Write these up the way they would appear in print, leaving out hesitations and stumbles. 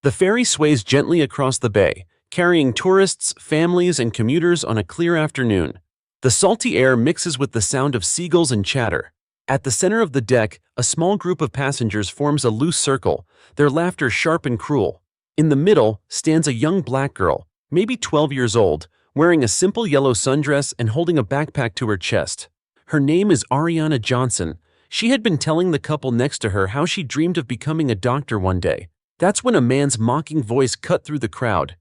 The ferry sways gently across the bay, carrying tourists, families, and commuters on a clear afternoon. The salty air mixes with the sound of seagulls and chatter. At the center of the deck, a small group of passengers forms a loose circle, their laughter sharp and cruel. In the middle stands a young black girl, maybe 12 years old, wearing a simple yellow sundress and holding a backpack to her chest. Her name is Ariana Johnson. She had been telling the couple next to her how she dreamed of becoming a doctor one day. That's when a man's mocking voice cut through the crowd.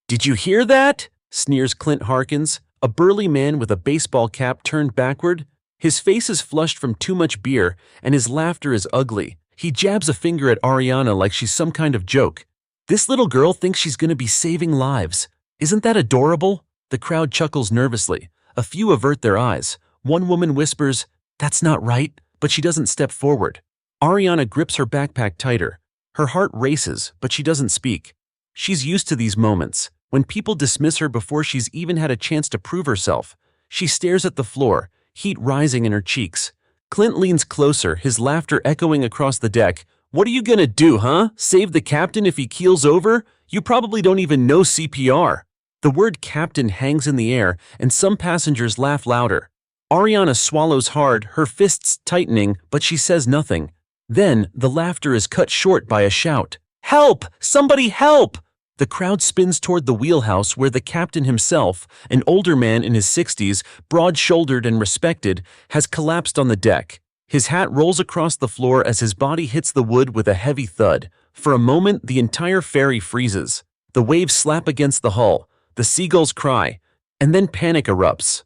"Did you hear that?" sneers Clint Harkins, a burly man with a baseball cap turned backward. His face is flushed from too much beer, and his laughter is ugly. He jabs a finger at Ariana like she's some kind of joke. "This little girl thinks she's going to be saving lives. Isn't that adorable?" The crowd chuckles nervously. A few avert their eyes. One woman whispers, "That's not right," but she doesn't step forward. Ariana grips her backpack tighter. Her heart races, but she doesn't speak. She's used to these moments, when people dismiss her before she's even had a chance to prove herself. She stares at the floor, heat rising in her cheeks. Clint leans closer, his laughter echoing across the deck. "What are you gonna do, huh? Save the captain if he keels over? You probably don't even know CPR." The word captain hangs in the air, and some passengers laugh louder. Ariana swallows hard, her fists tightening, but she says nothing. Then, the laughter is cut short by a shout. "Help! Somebody help!" The crowd spins toward the wheelhouse where the captain himself, an older man in his 60s, broad-shouldered and respected, has collapsed on the deck. His hat rolls across the floor as his body hits the wood with a heavy thud. For a moment, the entire ferry freezes. The waves slap against the hull, the seagulls cry, and then panic erupts.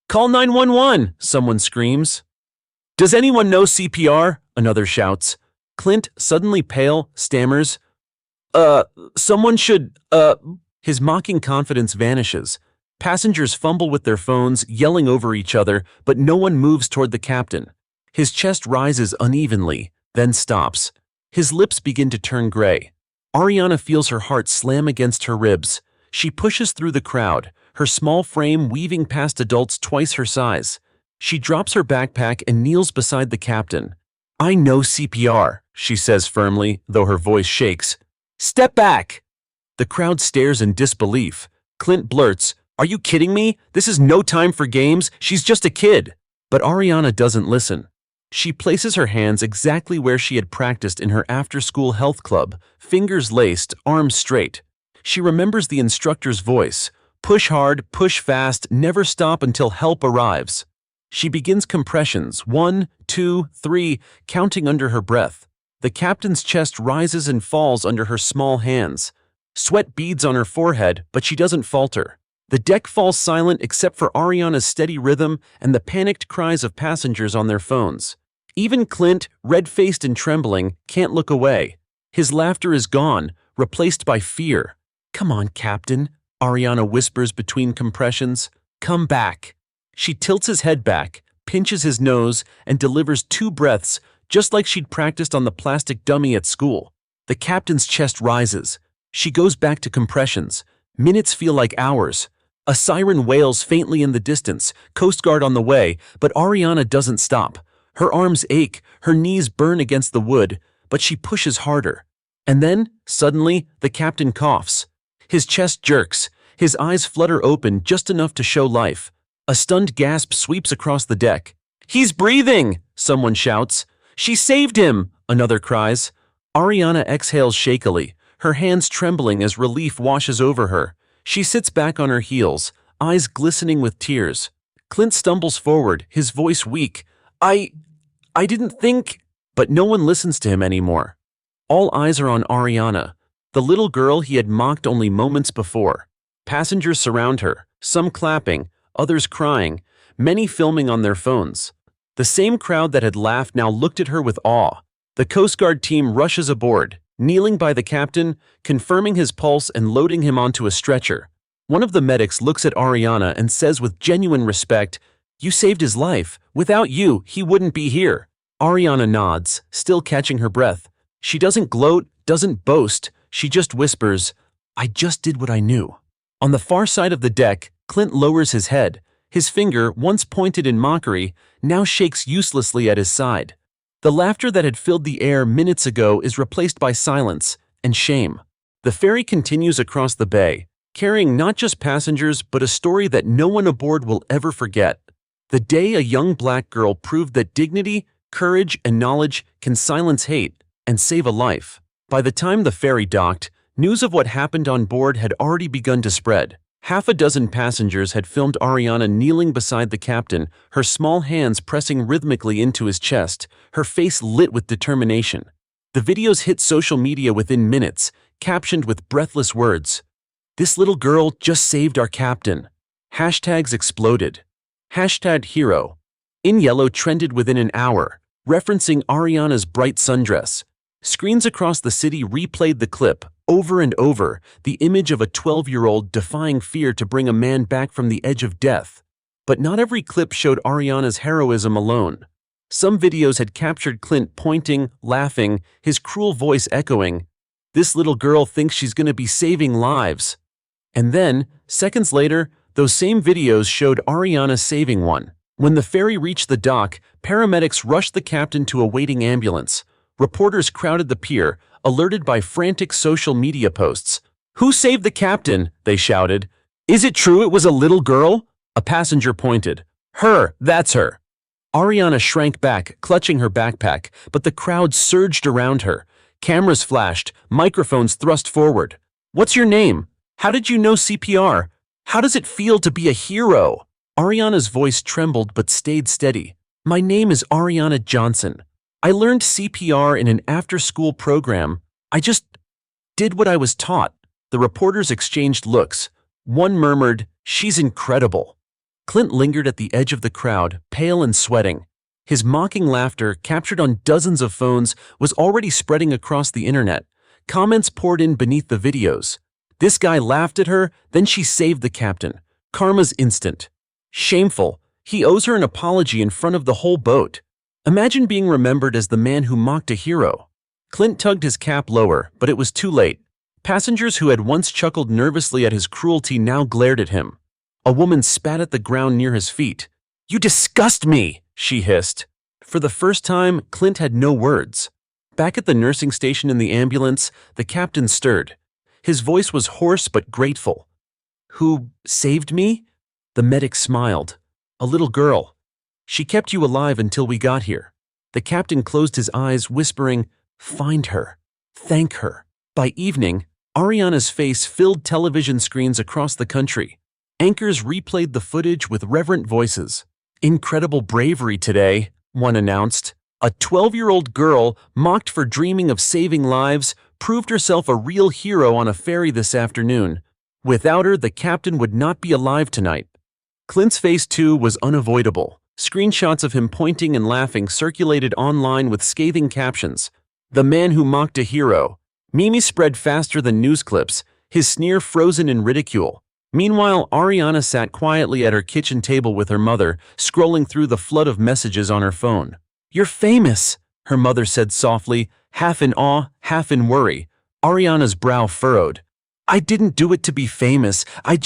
"Call 911!" someone screams. "Does anyone know CPR?" another shouts. Clint, suddenly pale, stammers, Someone should, His mocking confidence vanishes. Passengers fumble with their phones, yelling over each other, but no one moves toward the captain. His chest rises unevenly, then stops. His lips begin to turn gray. Ariana feels her heart slam against her ribs. She pushes through the crowd, her small frame weaving past adults twice her size. She drops her backpack and kneels beside the captain. "I know CPR," she says firmly, though her voice shakes. "Step back!" The crowd stares in disbelief. Clint blurts, "Are you kidding me? This is no time for games. She's just a kid." But Ariana doesn't listen. She places her hands exactly where she had practiced in her after-school health club, fingers laced, arms straight. She remembers the instructor's voice. Push hard, push fast, never stop until help arrives. She begins compressions, 1, 2, 3, counting under her breath. The captain's chest rises and falls under her small hands. Sweat beads on her forehead, but she doesn't falter. The deck falls silent except for Ariana's steady rhythm and the panicked cries of passengers on their phones. Even Clint, red-faced and trembling, can't look away. His laughter is gone, replaced by fear. "Come on, Captain," Ariana whispers between compressions. "Come back." She tilts his head back, pinches his nose, and delivers 2 breaths, just like she'd practiced on the plastic dummy at school. The captain's chest rises. She goes back to compressions. Minutes feel like hours. A siren wails faintly in the distance, Coast Guard on the way, but Ariana doesn't stop. Her arms ache, her knees burn against the wood, but she pushes harder. And then, suddenly, the captain coughs. His chest jerks. His eyes flutter open just enough to show life. A stunned gasp sweeps across the deck. "He's breathing!" someone shouts. "She saved him!" another cries. Ariana exhales shakily, her hands trembling as relief washes over her. She sits back on her heels, eyes glistening with tears. Clint stumbles forward, his voice weak. I didn't think..." But no one listens to him anymore. All eyes are on Ariana, the little girl he had mocked only moments before. Passengers surround her, some clapping, others crying, many filming on their phones. The same crowd that had laughed now looked at her with awe. The Coast Guard team rushes aboard, kneeling by the captain, confirming his pulse and loading him onto a stretcher. One of the medics looks at Ariana and says with genuine respect, "You saved his life. Without you, he wouldn't be here." Ariana nods, still catching her breath. She doesn't gloat, doesn't boast, she just whispers, "I just did what I knew." On the far side of the deck, Clint lowers his head. His finger, once pointed in mockery, now shakes uselessly at his side. The laughter that had filled the air minutes ago is replaced by silence and shame. The ferry continues across the bay, carrying not just passengers but a story that no one aboard will ever forget. The day a young black girl proved that dignity, courage, and knowledge can silence hate and save a life. By the time the ferry docked, news of what happened on board had already begun to spread. Half a dozen passengers had filmed Ariana kneeling beside the captain, her small hands pressing rhythmically into his chest, her face lit with determination. The videos hit social media within minutes, captioned with breathless words. "This little girl just saved our captain." Hashtags exploded. Hashtag hero. In yellow trended within an hour, referencing Ariana's bright sundress. Screens across the city replayed the clip, over and over, the image of a 12-year-old defying fear to bring a man back from the edge of death. But not every clip showed Ariana's heroism alone. Some videos had captured Clint pointing, laughing, his cruel voice echoing, "This little girl thinks she's gonna be saving lives." And then, seconds later, those same videos showed Ariana saving one. When the ferry reached the dock, paramedics rushed the captain to a waiting ambulance. Reporters crowded the pier, alerted by frantic social media posts. "Who saved the captain?" they shouted. "Is it true it was a little girl?" A passenger pointed. "Her, that's her." Ariana shrank back, clutching her backpack, but the crowd surged around her. Cameras flashed, microphones thrust forward. "What's your name? How did you know CPR? How does it feel to be a hero?" Ariana's voice trembled but stayed steady. "My name is Ariana Johnson. I learned CPR in an after-school program. I just did what I was taught." The reporters exchanged looks. One murmured, "She's incredible." Clint lingered at the edge of the crowd, pale and sweating. His mocking laughter, captured on dozens of phones, was already spreading across the internet. Comments poured in beneath the videos. "This guy laughed at her, then she saved the captain. Karma's instant." "Shameful. He owes her an apology in front of the whole boat." "Imagine being remembered as the man who mocked a hero." Clint tugged his cap lower, but it was too late. Passengers who had once chuckled nervously at his cruelty now glared at him. A woman spat at the ground near his feet. "You disgust me," she hissed. For the first time, Clint had no words. Back at the nursing station in the ambulance, the captain stirred. His voice was hoarse but grateful. "Who saved me?" The medic smiled. "A little girl. She kept you alive until we got here." The captain closed his eyes, whispering, "Find her. Thank her." By evening, Ariana's face filled television screens across the country. Anchors replayed the footage with reverent voices. "Incredible bravery today," one announced. "A 12-year-old girl, mocked for dreaming of saving lives, proved herself a real hero on a ferry this afternoon. Without her, the captain would not be alive tonight." Clint's face, too, was unavoidable. Screenshots of him pointing and laughing circulated online with scathing captions. "The man who mocked a hero." Memes spread faster than news clips, his sneer frozen in ridicule. Meanwhile, Ariana sat quietly at her kitchen table with her mother, scrolling through the flood of messages on her phone. "You're famous," her mother said softly, half in awe, half in worry. Ariana's brow furrowed. "I didn't do it to be famous. I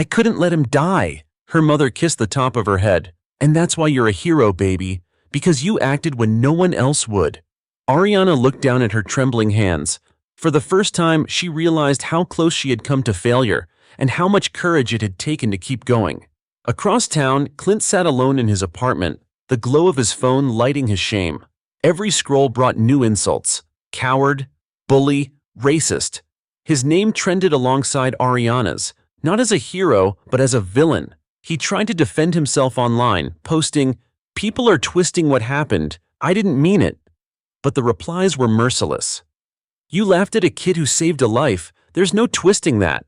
couldn't let him die." Her mother kissed the top of her head. "And that's why you're a hero, baby. Because you acted when no one else would." Ariana looked down at her trembling hands. For the first time, she realized how close she had come to failure, and how much courage it had taken to keep going. Across town, Clint sat alone in his apartment, the glow of his phone lighting his shame. Every scroll brought new insults. Coward, bully, racist. His name trended alongside Ariana's, not as a hero, but as a villain. He tried to defend himself online, posting, "People are twisting what happened. I didn't mean it." But the replies were merciless. "You laughed at a kid who saved a life. There's no twisting that.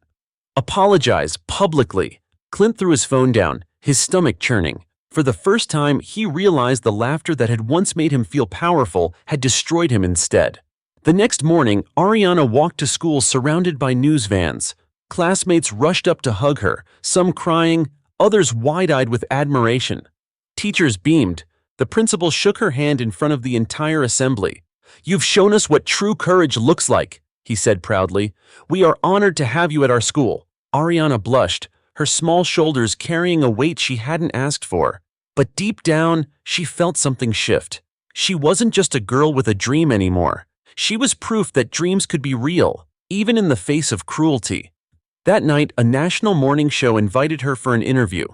Apologize, publicly." Clint threw his phone down, his stomach churning. For the first time, he realized the laughter that had once made him feel powerful had destroyed him instead. The next morning, Ariana walked to school surrounded by news vans. Classmates rushed up to hug her, some crying, others wide-eyed with admiration. Teachers beamed. The principal shook her hand in front of the entire assembly. "You've shown us what true courage looks like," he said proudly. "We are honored to have you at our school." Ariana blushed, her small shoulders carrying a weight she hadn't asked for. But deep down, she felt something shift. She wasn't just a girl with a dream anymore. She was proof that dreams could be real. even in the face of cruelty. That night, a national morning show invited her for an interview.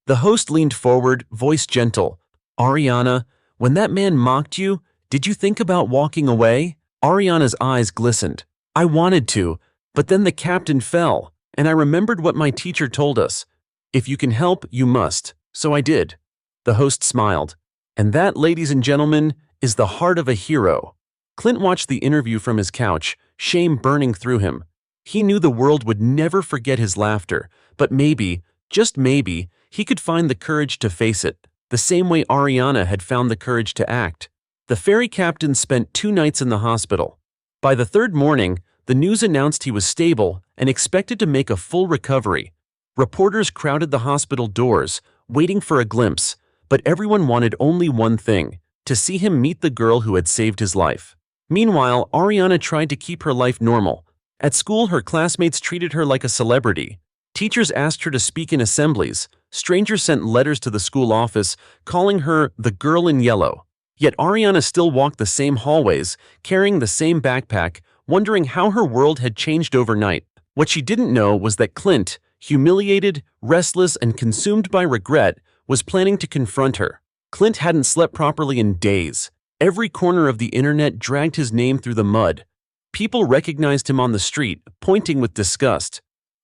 The host leaned forward, voice gentle. "Ariana, when that man mocked you, did you think about walking away?" Ariana's eyes glistened. "I wanted to, but then the captain fell, and I remembered what my teacher told us. If you can help, you must. So I did." The host smiled. And that, ladies and gentlemen, is the heart of a hero. Clint watched the interview from his couch, shame burning through him. He knew the world would never forget his laughter, but maybe, just maybe, he could find the courage to face it, the same way Ariana had found the courage to act. The ferry captain spent 2 nights in the hospital. By the 3rd morning, the news announced he was stable and expected to make a full recovery. Reporters crowded the hospital doors, waiting for a glimpse, but everyone wanted only one thing: to see him meet the girl who had saved his life. Meanwhile, Ariana tried to keep her life normal. At school, her classmates treated her like a celebrity. Teachers asked her to speak in assemblies. Strangers sent letters to the school office, calling her the girl in yellow. Yet Ariana still walked the same hallways, carrying the same backpack, wondering how her world had changed overnight. What she didn't know was that Clint, humiliated, restless, and consumed by regret, was planning to confront her. Clint hadn't slept properly in days. Every corner of the internet dragged his name through the mud. People recognized him on the street, pointing with disgust.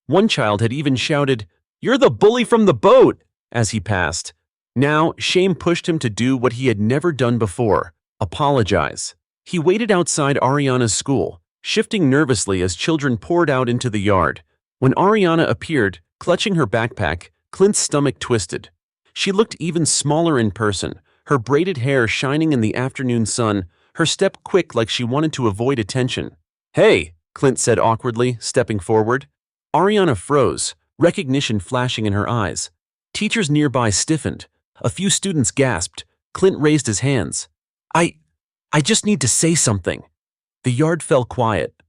One child had even shouted, "You're the bully from the boat!" as he passed. Now, shame pushed him to do what he had never done before: apologize. He waited outside Ariana's school, shifting nervously as children poured out into the yard. When Ariana appeared, clutching her backpack, Clint's stomach twisted. She looked even smaller in person, her braided hair shining in the afternoon sun, her step quick like she wanted to avoid attention. "Hey," Clint said awkwardly, stepping forward. Ariana froze, recognition flashing in her eyes. Teachers nearby stiffened. A few students gasped. Clint raised his hands. I just need to say something." The yard fell quiet.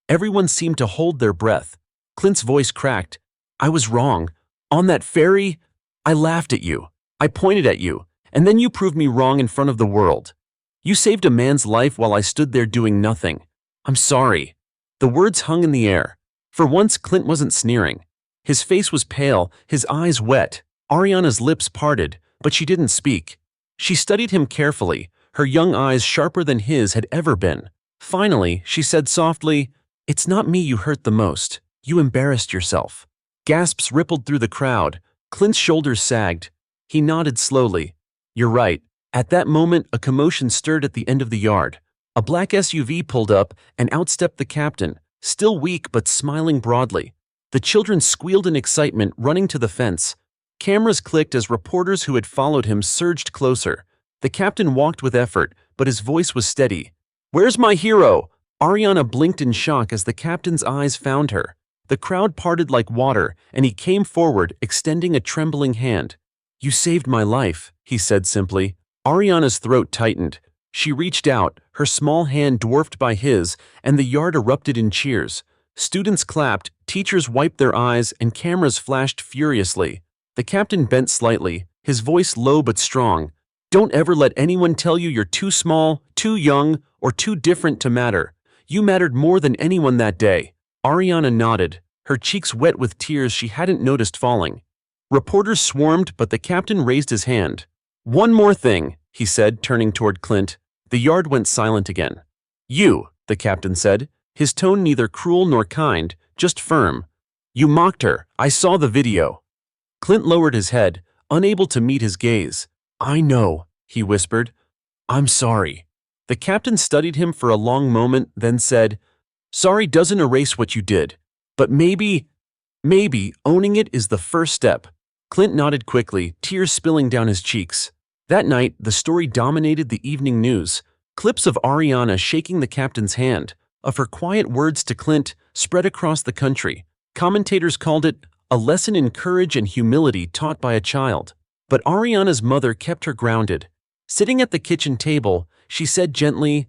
Everyone seemed to hold their breath. Clint's voice cracked. "I was wrong. On that ferry, I laughed at you. I pointed at you, and then you proved me wrong in front of the world. You saved a man's life while I stood there doing nothing. I'm sorry." The words hung in the air. For once, Clint wasn't sneering. His face was pale, his eyes wet. Ariana's lips parted, but she didn't speak. She studied him carefully, her young eyes sharper than his had ever been. Finally, she said softly, "It's not me you hurt the most. You embarrassed yourself." Gasps rippled through the crowd. Clint's shoulders sagged. He nodded slowly. "You're right." At that moment, a commotion stirred at the end of the yard. A black SUV pulled up, and out stepped the captain, still weak but smiling broadly. The children squealed in excitement, running to the fence. Cameras clicked as reporters who had followed him surged closer. The captain walked with effort, but his voice was steady. "Where's my hero?" Ariana blinked in shock as the captain's eyes found her. The crowd parted like water, and he came forward, extending a trembling hand. "You saved my life," he said simply. Ariana's throat tightened. She reached out, her small hand dwarfed by his, and the yard erupted in cheers. Students clapped, teachers wiped their eyes, and cameras flashed furiously. The captain bent slightly, his voice low but strong. "Don't ever let anyone tell you you're too small, too young, or too different to matter. You mattered more than anyone that day." Ariana nodded, her cheeks wet with tears she hadn't noticed falling. Reporters swarmed, but the captain raised his hand. "One more thing," he said, turning toward Clint. The yard went silent again. "You," the captain said, his tone neither cruel nor kind, just firm. "You mocked her. I saw the video." Clint lowered his head, unable to meet his gaze. "I know," he whispered. "I'm sorry." The captain studied him for a long moment, then said, "Sorry doesn't erase what you did. But maybe owning it is the first step." Clint nodded quickly, tears spilling down his cheeks. That night, the story dominated the evening news. Clips of Ariana shaking the captain's hand, of her quiet words to Clint, spread across the country. Commentators called it a lesson in courage and humility taught by a child. But Ariana's mother kept her grounded. Sitting at the kitchen table, she said gently,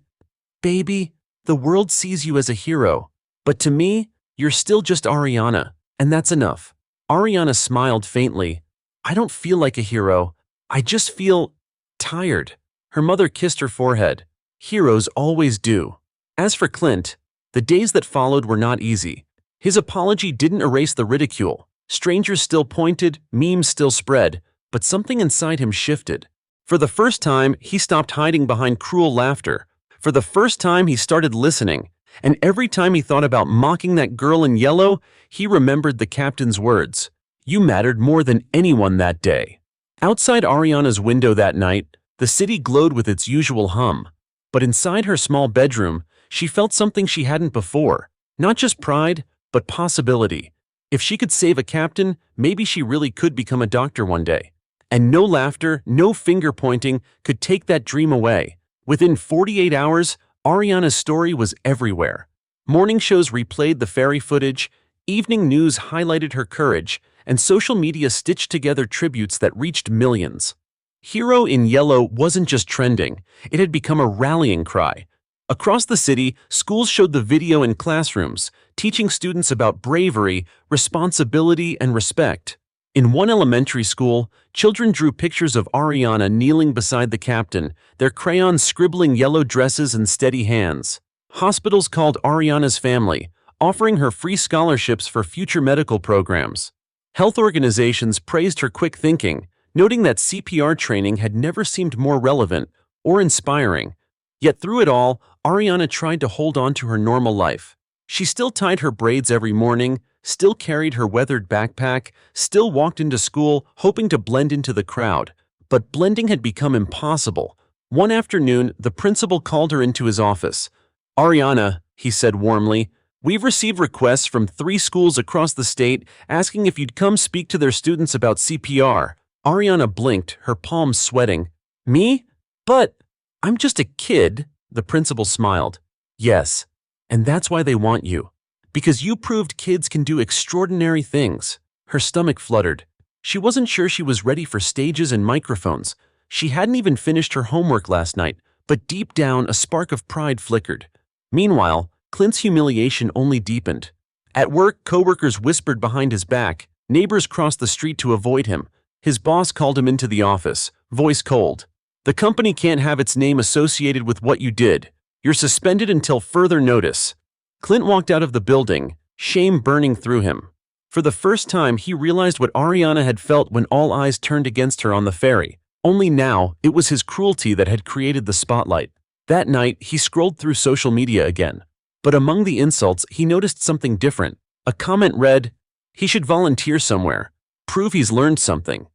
"Baby, the world sees you as a hero. But to me, you're still just Ariana, and that's enough." Ariana smiled faintly. "I don't feel like a hero. I just feel tired." Her mother kissed her forehead. "Heroes always do." As for Clint, The days that followed were not easy. His apology didn't erase the ridicule. Strangers still pointed, memes still spread, but something inside him shifted. For the first time, he stopped hiding behind cruel laughter. For the first time, he started listening. And every time he thought about mocking that girl in yellow, he remembered the captain's words. You mattered more than anyone that day. Outside Ariana's window that night, the city glowed with its usual hum. But inside her small bedroom, she felt something she hadn't before. Not just pride, but possibility. If she could save a captain, maybe she really could become a doctor one day. And no laughter, no finger pointing could take that dream away. Within 48 hours, Ariana's story was everywhere. Morning shows replayed the ferry footage, evening news highlighted her courage, and social media stitched together tributes that reached millions. Hero in Yellow wasn't just trending, it had become a rallying cry. Across the city, schools showed the video in classrooms, teaching students about bravery, responsibility, and respect. In one elementary school, children drew pictures of Ariana kneeling beside the captain, their crayons scribbling yellow dresses and steady hands. Hospitals called Ariana's family, offering her free scholarships for future medical programs. Health organizations praised her quick thinking, noting that CPR training had never seemed more relevant or inspiring. Yet through it all, Ariana tried to hold on to her normal life. She still tied her braids every morning, still carried her weathered backpack, still walked into school hoping to blend into the crowd. But blending had become impossible. One afternoon, the principal called her into his office. Ariana, he said warmly, we've received requests from 3 schools across the state asking if you'd come speak to their students about CPR. Ariana blinked, her palms sweating. Me? But I'm just a kid, the principal smiled. Yes, and that's why they want you. Because you proved kids can do extraordinary things. Her stomach fluttered. She wasn't sure she was ready for stages and microphones. She hadn't even finished her homework last night, but deep down a spark of pride flickered. Meanwhile, Clint's humiliation only deepened. At work, coworkers whispered behind his back. Neighbors crossed the street to avoid him. His boss called him into the office, voice cold. The company can't have its name associated with what you did. You're suspended until further notice. Clint walked out of the building, shame burning through him. For the first time, he realized what Ariana had felt when all eyes turned against her on the ferry. Only now, it was his cruelty that had created the spotlight. That night, he scrolled through social media again. But among the insults, he noticed something different. A comment read, he should volunteer somewhere. Prove he's learned something.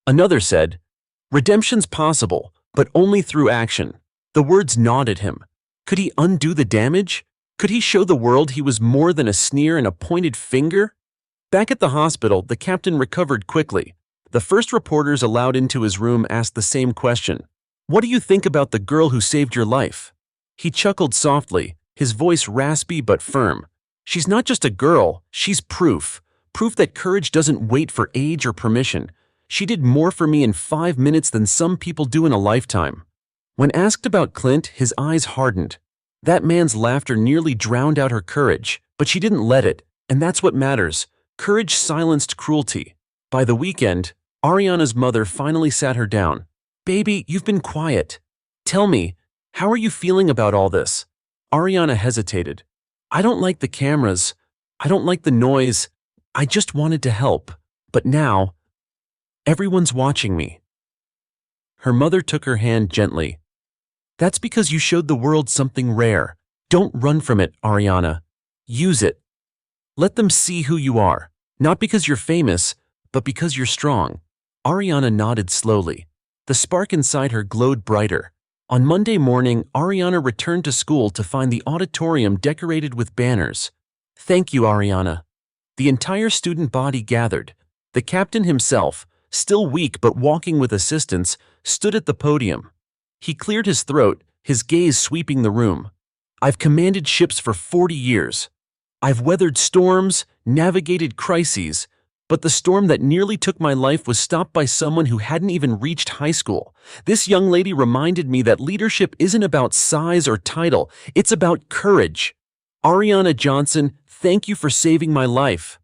Another said, redemption's possible, but only through action. The words gnawed at him. Could he undo the damage? Could he show the world he was more than a sneer and a pointed finger? Back at the hospital, the captain recovered quickly. The first reporters allowed into his room asked the same question. What do you think about the girl who saved your life? He chuckled softly, his voice raspy but firm. She's not just a girl, she's proof. Proof that courage doesn't wait for age or permission. She did more for me in 5 minutes than some people do in a lifetime. When asked about Clint, his eyes hardened. That man's laughter nearly drowned out her courage, but she didn't let it, and that's what matters. Courage silenced cruelty. By the weekend, Ariana's mother finally sat her down. Baby, you've been quiet. Tell me, how are you feeling about all this? Ariana hesitated. I don't like the cameras. I don't like the noise. I just wanted to help. But now, everyone's watching me. Her mother took her hand gently. That's because you showed the world something rare. Don't run from it, Ariana. Use it. Let them see who you are. Not because you're famous, but because you're strong. Ariana nodded slowly. The spark inside her glowed brighter. On Monday morning, Ariana returned to school to find the auditorium decorated with banners. Thank you, Ariana. The entire student body gathered. The captain himself, still weak but walking with assistance, stood at the podium. He cleared his throat, his gaze sweeping the room. I've commanded ships for 40 years. I've weathered storms, navigated crises, but the storm that nearly took my life was stopped by someone who hadn't even reached high school. This young lady reminded me that leadership isn't about size or title, it's about courage. Ariana Johnson, thank you for saving my life.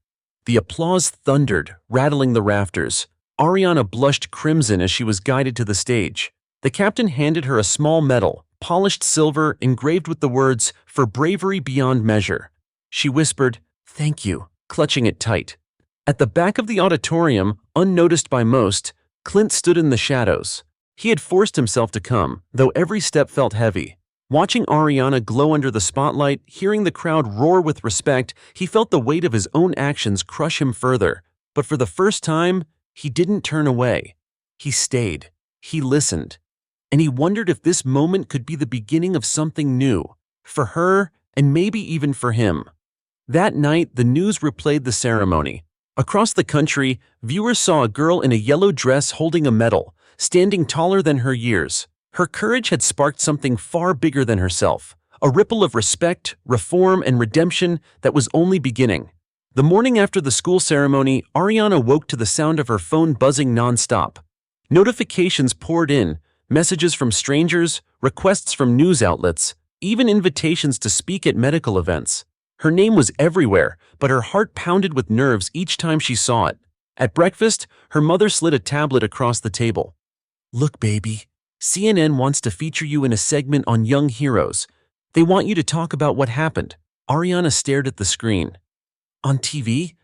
The applause thundered, rattling the rafters. Ariana blushed crimson as she was guided to the stage. The captain handed her a small medal, polished silver engraved with the words, "For bravery beyond measure." She whispered, "Thank you," clutching it tight. At the back of the auditorium, unnoticed by most, Clint stood in the shadows. He had forced himself to come, though every step felt heavy. Watching Ariana glow under the spotlight, hearing the crowd roar with respect, he felt the weight of his own actions crush him further. But for the first time, he didn't turn away. He stayed. He listened. And he wondered if this moment could be the beginning of something new, for her and maybe even for him. That night, the news replayed the ceremony. Across the country, viewers saw a girl in a yellow dress holding a medal, standing taller than her years. Her courage had sparked something far bigger than herself, a ripple of respect, reform, and redemption that was only beginning. The morning after the school ceremony, Ariana woke to the sound of her phone buzzing nonstop. Notifications poured in, messages from strangers, requests from news outlets, even invitations to speak at medical events. Her name was everywhere, but her heart pounded with nerves each time she saw it. At breakfast, her mother slid a tablet across the table. "Look, baby, CNN wants to feature you in a segment on young heroes. They want you to talk about what happened." Ariana stared at the screen. "On TV?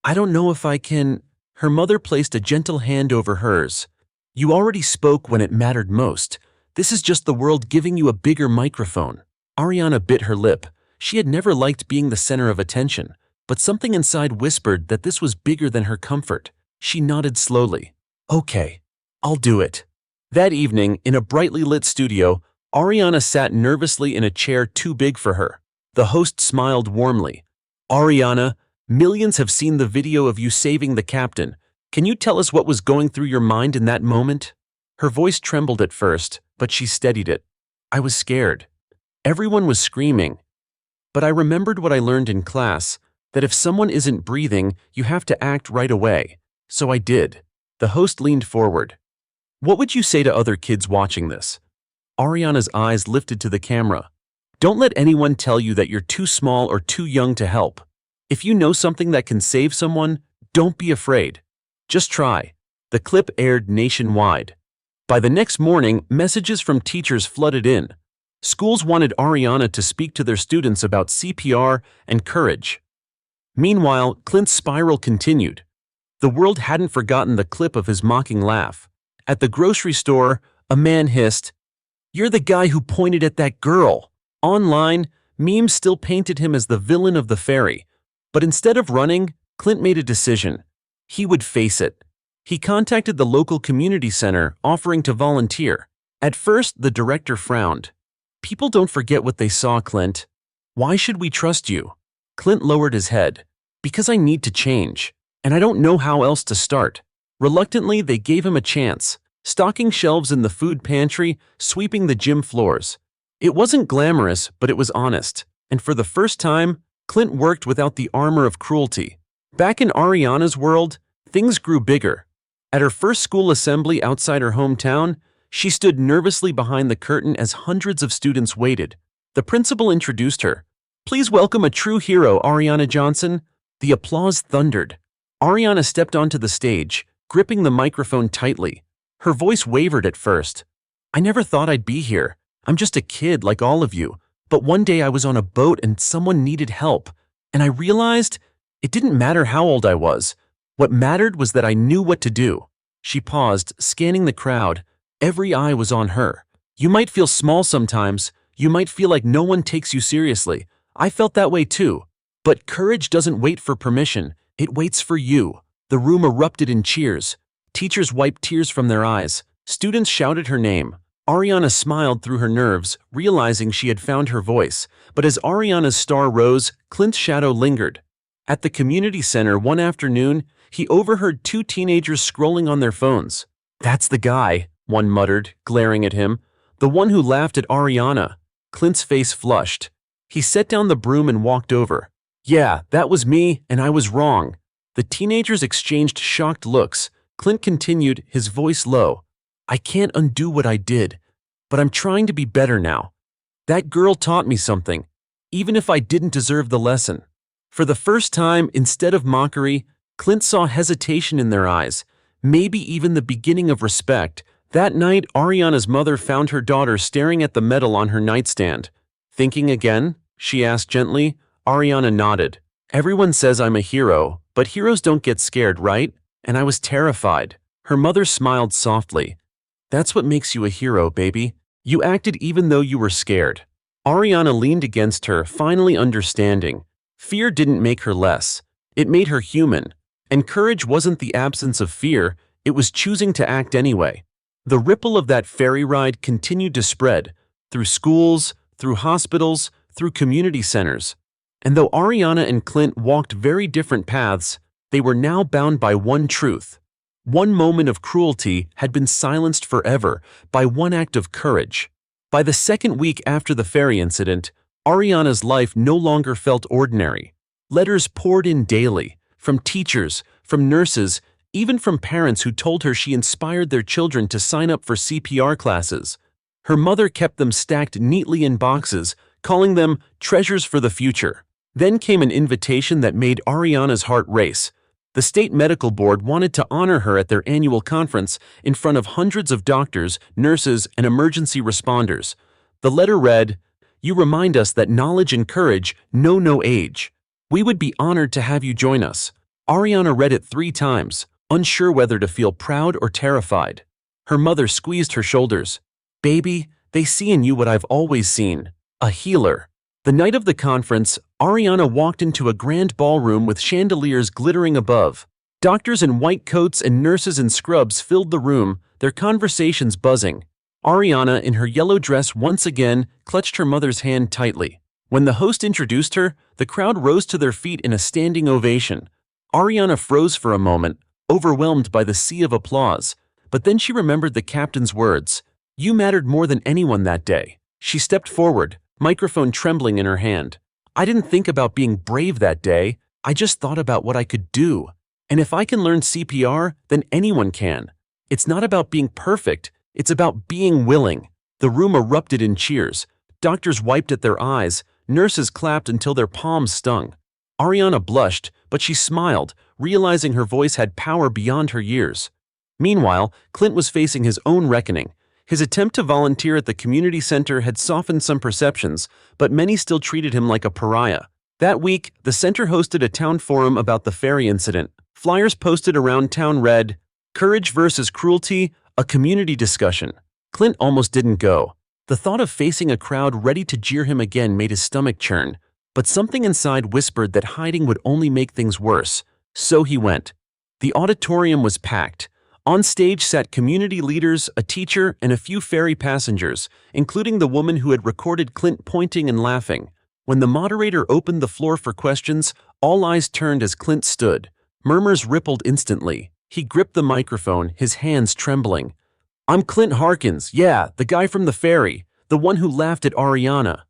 I don't know if I can." Her mother placed a gentle hand over hers. "You already spoke when it mattered most. This is just the world giving you a bigger microphone." Ariana bit her lip. She had never liked being the center of attention, but something inside whispered that this was bigger than her comfort. She nodded slowly. "Okay, I'll do it." That evening, in a brightly lit studio, Ariana sat nervously in a chair too big for her. The host smiled warmly. "Ariana, millions have seen the video of you saving the captain. Can you tell us what was going through your mind in that moment?" Her voice trembled at first, but she steadied it. "I was scared. Everyone was screaming. But I remembered what I learned in class, that if someone isn't breathing, you have to act right away. So I did." The host leaned forward. "What would you say to other kids watching this?" Ariana's eyes lifted to the camera. "Don't let anyone tell you that you're too small or too young to help. If you know something that can save someone, don't be afraid. Just try." The clip aired nationwide. By the next morning, messages from teachers flooded in. Schools wanted Ariana to speak to their students about CPR and courage. Meanwhile, Clint's spiral continued. The world hadn't forgotten the clip of his mocking laugh. At the grocery store, a man hissed, "You're the guy who pointed at that girl." Online, memes still painted him as the villain of the ferry. But instead of running, Clint made a decision. He would face it. He contacted the local community center, offering to volunteer. At first, the director frowned. "People don't forget what they saw, Clint. Why should we trust you?" Clint lowered his head. "Because I need to change, and I don't know how else to start." Reluctantly, they gave him a chance, stocking shelves in the food pantry, sweeping the gym floors. It wasn't glamorous, but it was honest. And for the first time, Clint worked without the armor of cruelty. Back in Ariana's world, things grew bigger. At her first school assembly outside her hometown, she stood nervously behind the curtain as hundreds of students waited. The principal introduced her. "Please welcome a true hero, Ariana Johnson." The applause thundered. Ariana stepped onto the stage, gripping the microphone tightly. Her voice wavered at first. "I never thought I'd be here. I'm just a kid like all of you. But one day I was on a boat and someone needed help. And I realized it didn't matter how old I was. What mattered was that I knew what to do." She paused, scanning the crowd. Every eye was on her. "You might feel small sometimes. You might feel like no one takes you seriously. I felt that way too. But courage doesn't wait for permission. It waits for you." The room erupted in cheers. Teachers wiped tears from their eyes. Students shouted her name. Ariana smiled through her nerves, realizing she had found her voice. But as Ariana's star rose, Clint's shadow lingered. At the community center one afternoon, he overheard two teenagers scrolling on their phones. "That's the guy," one muttered, glaring at him. "The one who laughed at Ariana." Clint's face flushed. He set down the broom and walked over. "Yeah, that was me, and I was wrong." The teenagers exchanged shocked looks. Clint continued, his voice low. "I can't undo what I did, but I'm trying to be better now. That girl taught me something, even if I didn't deserve the lesson." For the first time, instead of mockery, Clint saw hesitation in their eyes, maybe even the beginning of respect, That night, Ariana's mother found her daughter staring at the medal on her nightstand. "Thinking again?" she asked gently. Ariana nodded. "Everyone says I'm a hero, but heroes don't get scared, right?" And I was terrified. Her mother smiled softly. "That's what makes you a hero, baby. You acted even though you were scared." Ariana leaned against her, finally understanding. Fear didn't make her less. It made her human. And courage wasn't the absence of fear, it was choosing to act anyway. The ripple of that ferry ride continued to spread, through schools, through hospitals, through community centers. And though Ariana and Clint walked very different paths, they were now bound by one truth. One moment of cruelty had been silenced forever by one act of courage. By the second week after the ferry incident, Ariana's life no longer felt ordinary. Letters poured in daily, from teachers, from nurses, even from parents who told her she inspired their children to sign up for CPR classes. Her mother kept them stacked neatly in boxes, calling them treasures for the future. Then came an invitation that made Ariana's heart race. The state medical board wanted to honor her at their annual conference in front of hundreds of doctors, nurses, and emergency responders. The letter read, "You remind us that knowledge and courage know no age. We would be honored to have you join us." Ariana read it 3 times, unsure whether to feel proud or terrified. Her mother squeezed her shoulders. "Baby, they see in you what I've always seen, a healer." The night of the conference, Ariana walked into a grand ballroom with chandeliers glittering above. Doctors in white coats and nurses in scrubs filled the room, their conversations buzzing. Ariana, in her yellow dress once again, clutched her mother's hand tightly. When the host introduced her, the crowd rose to their feet in a standing ovation. Ariana froze for a moment, overwhelmed by the sea of applause, but then she remembered the captain's words. "You mattered more than anyone that day." She stepped forward, microphone trembling in her hand. "I didn't think about being brave that day, I just thought about what I could do. And if I can learn CPR, then anyone can. It's not about being perfect, it's about being willing." The room erupted in cheers. Doctors wiped at their eyes, nurses clapped until their palms stung. Ariana blushed, but she smiled, realizing her voice had power beyond her years. Meanwhile, Clint was facing his own reckoning. His attempt to volunteer at the community center had softened some perceptions, but many still treated him like a pariah. That week, the center hosted a town forum about the ferry incident. Flyers posted around town read, "Courage versus cruelty, a community discussion." Clint almost didn't go. The thought of facing a crowd ready to jeer him again made his stomach churn, but something inside whispered that hiding would only make things worse. So he went. The auditorium was packed. On stage sat community leaders, a teacher, and a few ferry passengers, including the woman who had recorded Clint pointing and laughing. When the moderator opened the floor for questions, all eyes turned as Clint stood. Murmurs rippled instantly. He gripped the microphone, his hands trembling. "I'm Clint Harkins, yeah, the guy from the ferry, the one who laughed at Ariana."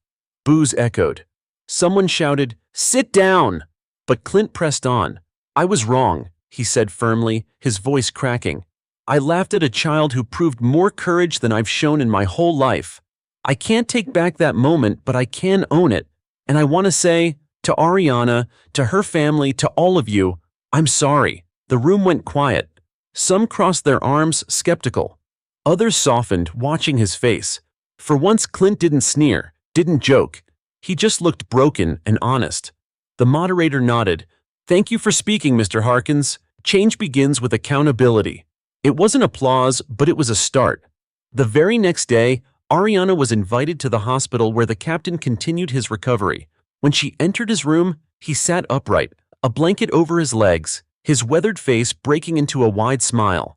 Boos echoed. Someone shouted, "Sit down!" But Clint pressed on. "I was wrong," he said firmly, his voice cracking. "I laughed at a child who proved more courage than I've shown in my whole life. I can't take back that moment, but I can own it. And I want to say, to Ariana, to her family, to all of you, I'm sorry." The room went quiet. Some crossed their arms, skeptical. Others softened, watching his face. For once, Clint didn't sneer, didn't joke. He just looked broken and honest. The moderator nodded. "Thank you for speaking, Mr. Harkins. Change begins with accountability." It wasn't applause, but it was a start. The very next day, Ariana was invited to the hospital where the captain continued his recovery. When she entered his room, he sat upright, a blanket over his legs, his weathered face breaking into a wide smile.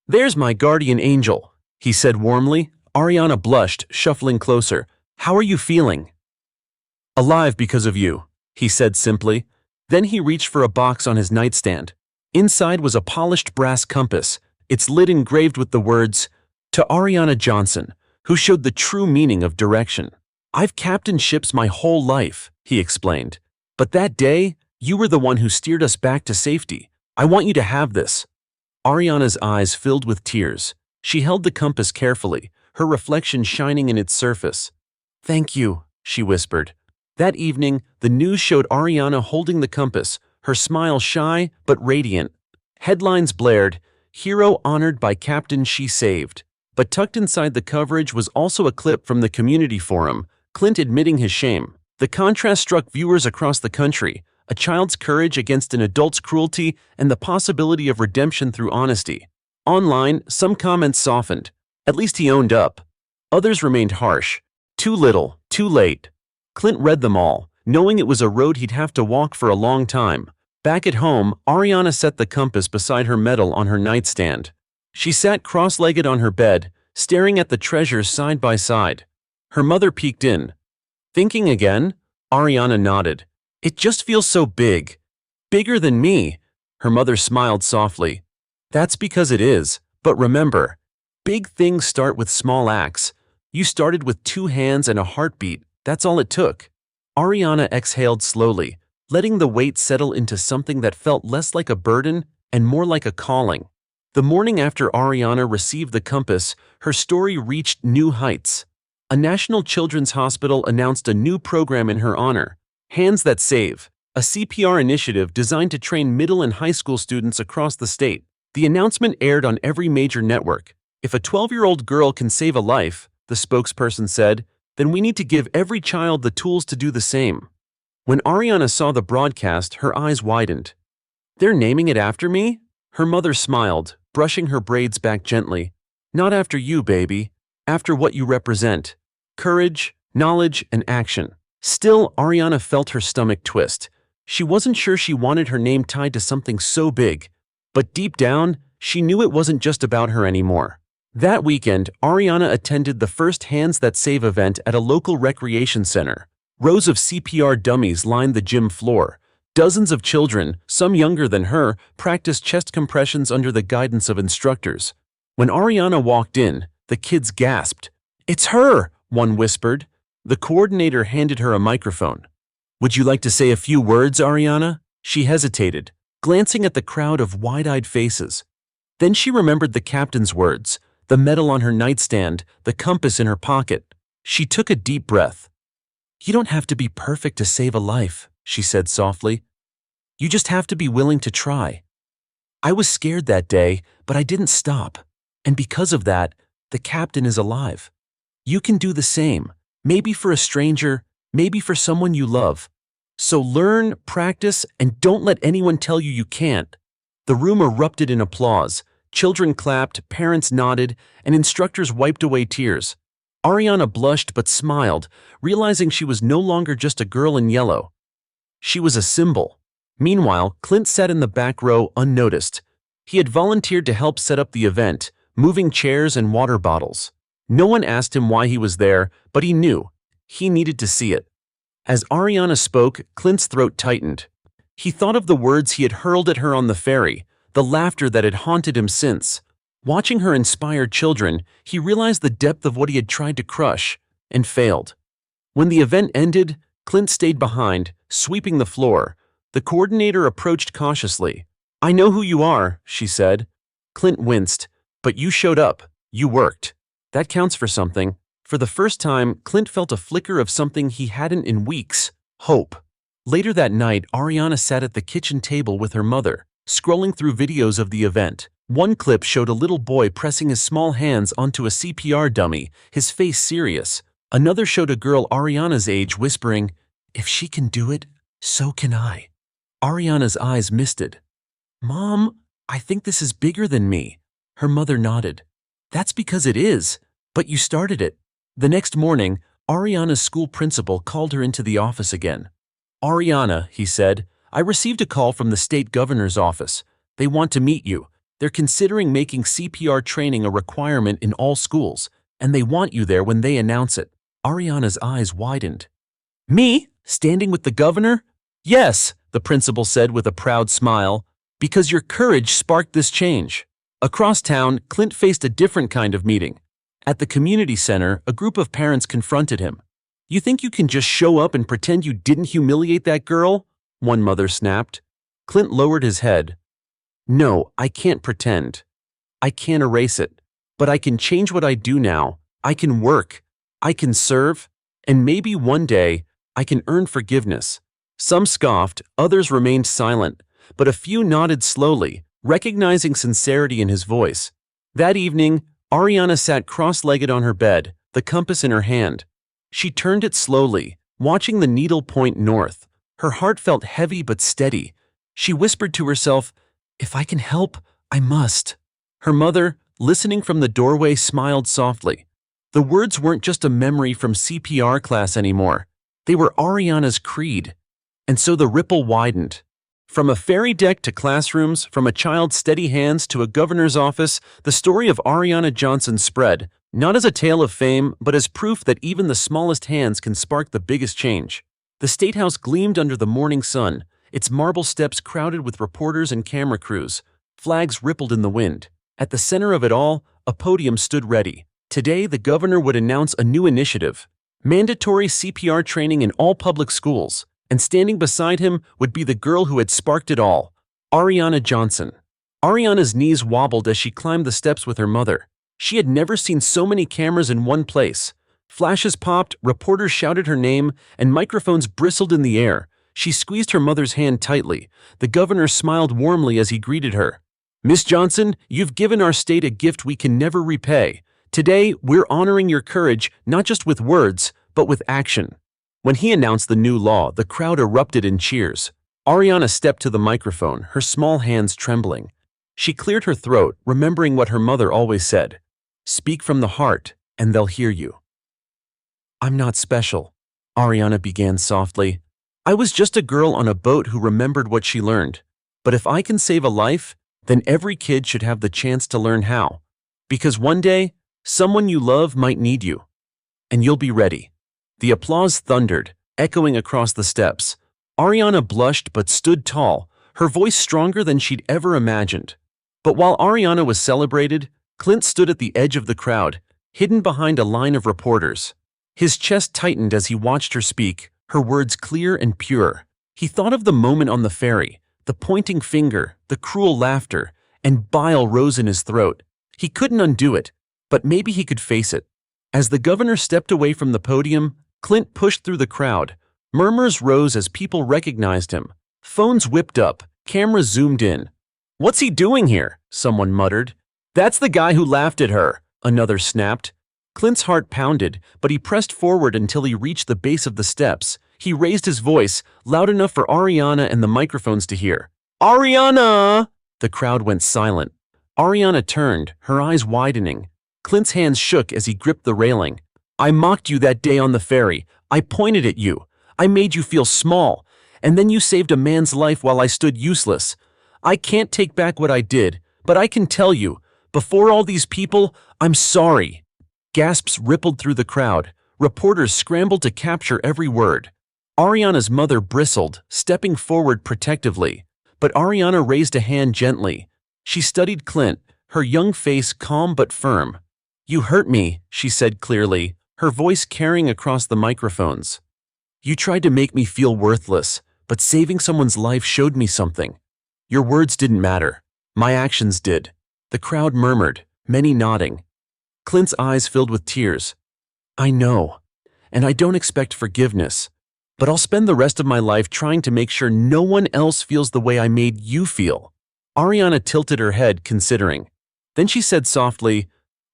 "There's my guardian angel," he said warmly. Ariana blushed, shuffling closer. "How are you feeling?" "Alive because of you," he said simply. Then he reached for a box on his nightstand. Inside was a polished brass compass, its lid engraved with the words, "To Ariana Johnson, who showed the true meaning of direction." "I've captained ships my whole life," he explained. "But that day, you were the one who steered us back to safety. I want you to have this." Ariana's eyes filled with tears. She held the compass carefully, her reflection shining in its surface. "Thank you," she whispered. That evening, the news showed Ariana holding the compass, her smile shy but radiant. Headlines blared, "Hero honored by captain she saved." But tucked inside the coverage was also a clip from the community forum, Clint admitting his shame. The contrast struck viewers across the country, a child's courage against an adult's cruelty and the possibility of redemption through honesty. Online, some comments softened. At least he owned up. Others remained harsh. Too little, too late. Clint read them all, knowing it was a road he'd have to walk for a long time. Back at home, Ariana set the compass beside her medal on her nightstand. She sat cross-legged on her bed, staring at the treasures side by side. Her mother peeked in. "Thinking again?" Ariana nodded. "It just feels so big. Bigger than me." Her mother smiled softly. "That's because it is. But remember, big things start with small acts. You started with 2 hands and a heartbeat. That's all it took." Ariana exhaled slowly, letting the weight settle into something that felt less like a burden and more like a calling. The morning after Ariana received the compass, her story reached new heights. A National Children's Hospital announced a new program in her honor, Hands That Save, a CPR initiative designed to train middle and high school students across the state. The announcement aired on every major network. "If a 12-year-old girl can save a life," the spokesperson said, "then we need to give every child the tools to do the same." When Ariana saw the broadcast, her eyes widened. "They're naming it after me?" Her mother smiled, brushing her braids back gently. "Not after you, baby. After what you represent. Courage, knowledge, and action." Still, Ariana felt her stomach twist. She wasn't sure she wanted her name tied to something so big. But deep down, she knew it wasn't just about her anymore. That weekend, Ariana attended the first Hands That Save event at a local recreation center. Rows of CPR dummies lined the gym floor. Dozens of children, some younger than her, practiced chest compressions under the guidance of instructors. When Ariana walked in, the kids gasped. "It's her!" one whispered. The coordinator handed her a microphone. "Would you like to say a few words, Ariana?" She hesitated, glancing at the crowd of wide-eyed faces. Then she remembered the captain's words, the medal on her nightstand, the compass in her pocket. She took a deep breath. "You don't have to be perfect to save a life," she said softly. "You just have to be willing to try." "I was scared that day, but I didn't stop. And because of that, the captain is alive. You can do the same, maybe for a stranger, maybe for someone you love. So learn, practice, and don't let anyone tell you you can't." The room erupted in applause. Children clapped, parents nodded, and instructors wiped away tears. Ariana blushed but smiled, realizing she was no longer just a girl in yellow. She was a symbol. Meanwhile, Clint sat in the back row unnoticed. He had volunteered to help set up the event, moving chairs and water bottles. No one asked him why he was there, but he knew. He needed to see it. As Ariana spoke, Clint's throat tightened. He thought of the words he had hurled at her on the ferry, the laughter that had haunted him since. Watching her inspire children, he realized the depth of what he had tried to crush, and failed. When the event ended, Clint stayed behind, sweeping the floor. The coordinator approached cautiously. "I know who you are," she said. Clint winced. "But you showed up. You worked. That counts for something." For the first time, Clint felt a flicker of something he hadn't in weeks: hope. Later that night, Ariana sat at the kitchen table with her mother, scrolling through videos of the event. One clip showed a little boy pressing his small hands onto a CPR dummy, his face serious. Another showed a girl Ariana's age whispering, "If she can do it, so can I." Ariana's eyes misted. "Mom, I think this is bigger than me." Her mother nodded. "That's because it is. But you started it." The next morning, Ariana's school principal called her into the office again. "Ariana," he said, "I received a call from the state governor's office. They want to meet you. They're considering making CPR training a requirement in all schools, and they want you there when they announce it." Ariana's eyes widened. "Me? Standing with the governor?" "Yes," the principal said with a proud smile, "because your courage sparked this change." Across town, Clint faced a different kind of meeting. At the community center, a group of parents confronted him. "You think you can just show up and pretend you didn't humiliate that girl?" one mother snapped. Clint lowered his head. "No, I can't pretend. I can't erase it. But I can change what I do now. I can work. I can serve. And maybe one day, I can earn forgiveness." Some scoffed, others remained silent, but a few nodded slowly, recognizing sincerity in his voice. That evening, Ariana sat cross-legged on her bed, the compass in her hand. She turned it slowly, watching the needle point north. Her heart felt heavy but steady. She whispered to herself, "If I can help, I must." Her mother, listening from the doorway, smiled softly. The words weren't just a memory from CPR class anymore. They were Ariana's creed. And so the ripple widened. From a ferry deck to classrooms, from a child's steady hands to a governor's office, the story of Ariana Johnson spread, not as a tale of fame, but as proof that even the smallest hands can spark the biggest change. The State House gleamed under the morning sun, its marble steps crowded with reporters and camera crews. Flags rippled in the wind. At the center of it all, a podium stood ready. Today, the governor would announce a new initiative: mandatory CPR training in all public schools. And standing beside him would be the girl who had sparked it all, Ariana Johnson. Ariana's knees wobbled as she climbed the steps with her mother. She had never seen so many cameras in one place. Flashes popped, reporters shouted her name, and microphones bristled in the air. She squeezed her mother's hand tightly. The governor smiled warmly as he greeted her. "Miss Johnson, you've given our state a gift we can never repay. Today, we're honoring your courage, not just with words, but with action." When he announced the new law, the crowd erupted in cheers. Ariana stepped to the microphone, her small hands trembling. She cleared her throat, remembering what her mother always said: "Speak from the heart, and they'll hear you." "I'm not special," Ariana began softly. "I was just a girl on a boat who remembered what she learned. But if I can save a life, then every kid should have the chance to learn how. Because one day, someone you love might need you. And you'll be ready." The applause thundered, echoing across the steps. Ariana blushed but stood tall, her voice stronger than she'd ever imagined. But while Ariana was celebrated, Clint stood at the edge of the crowd, hidden behind a line of reporters. His chest tightened as he watched her speak, her words clear and pure. He thought of the moment on the ferry, the pointing finger, the cruel laughter, and bile rose in his throat. He couldn't undo it, but maybe he could face it. As the governor stepped away from the podium, Clint pushed through the crowd. Murmurs rose as people recognized him. Phones whipped up, cameras zoomed in. "What's he doing here?" someone muttered. "That's the guy who laughed at her," another snapped. Clint's heart pounded, but he pressed forward until he reached the base of the steps. He raised his voice, loud enough for Ariana and the microphones to hear. "Ariana!" The crowd went silent. Ariana turned, her eyes widening. Clint's hands shook as he gripped the railing. "I mocked you that day on the ferry. I pointed at you. I made you feel small. And then you saved a man's life while I stood useless. I can't take back what I did, but I can tell you, before all these people, I'm sorry." Gasps rippled through the crowd. Reporters scrambled to capture every word. Ariana's mother bristled, stepping forward protectively. But Ariana raised a hand gently. She studied Clint, her young face calm but firm. "You hurt me," she said clearly, her voice carrying across the microphones. "You tried to make me feel worthless, but saving someone's life showed me something. Your words didn't matter. My actions did." The crowd murmured, many nodding. Clint's eyes filled with tears. "I know, and I don't expect forgiveness, but I'll spend the rest of my life trying to make sure no one else feels the way I made you feel." Ariana tilted her head, considering. Then she said softly,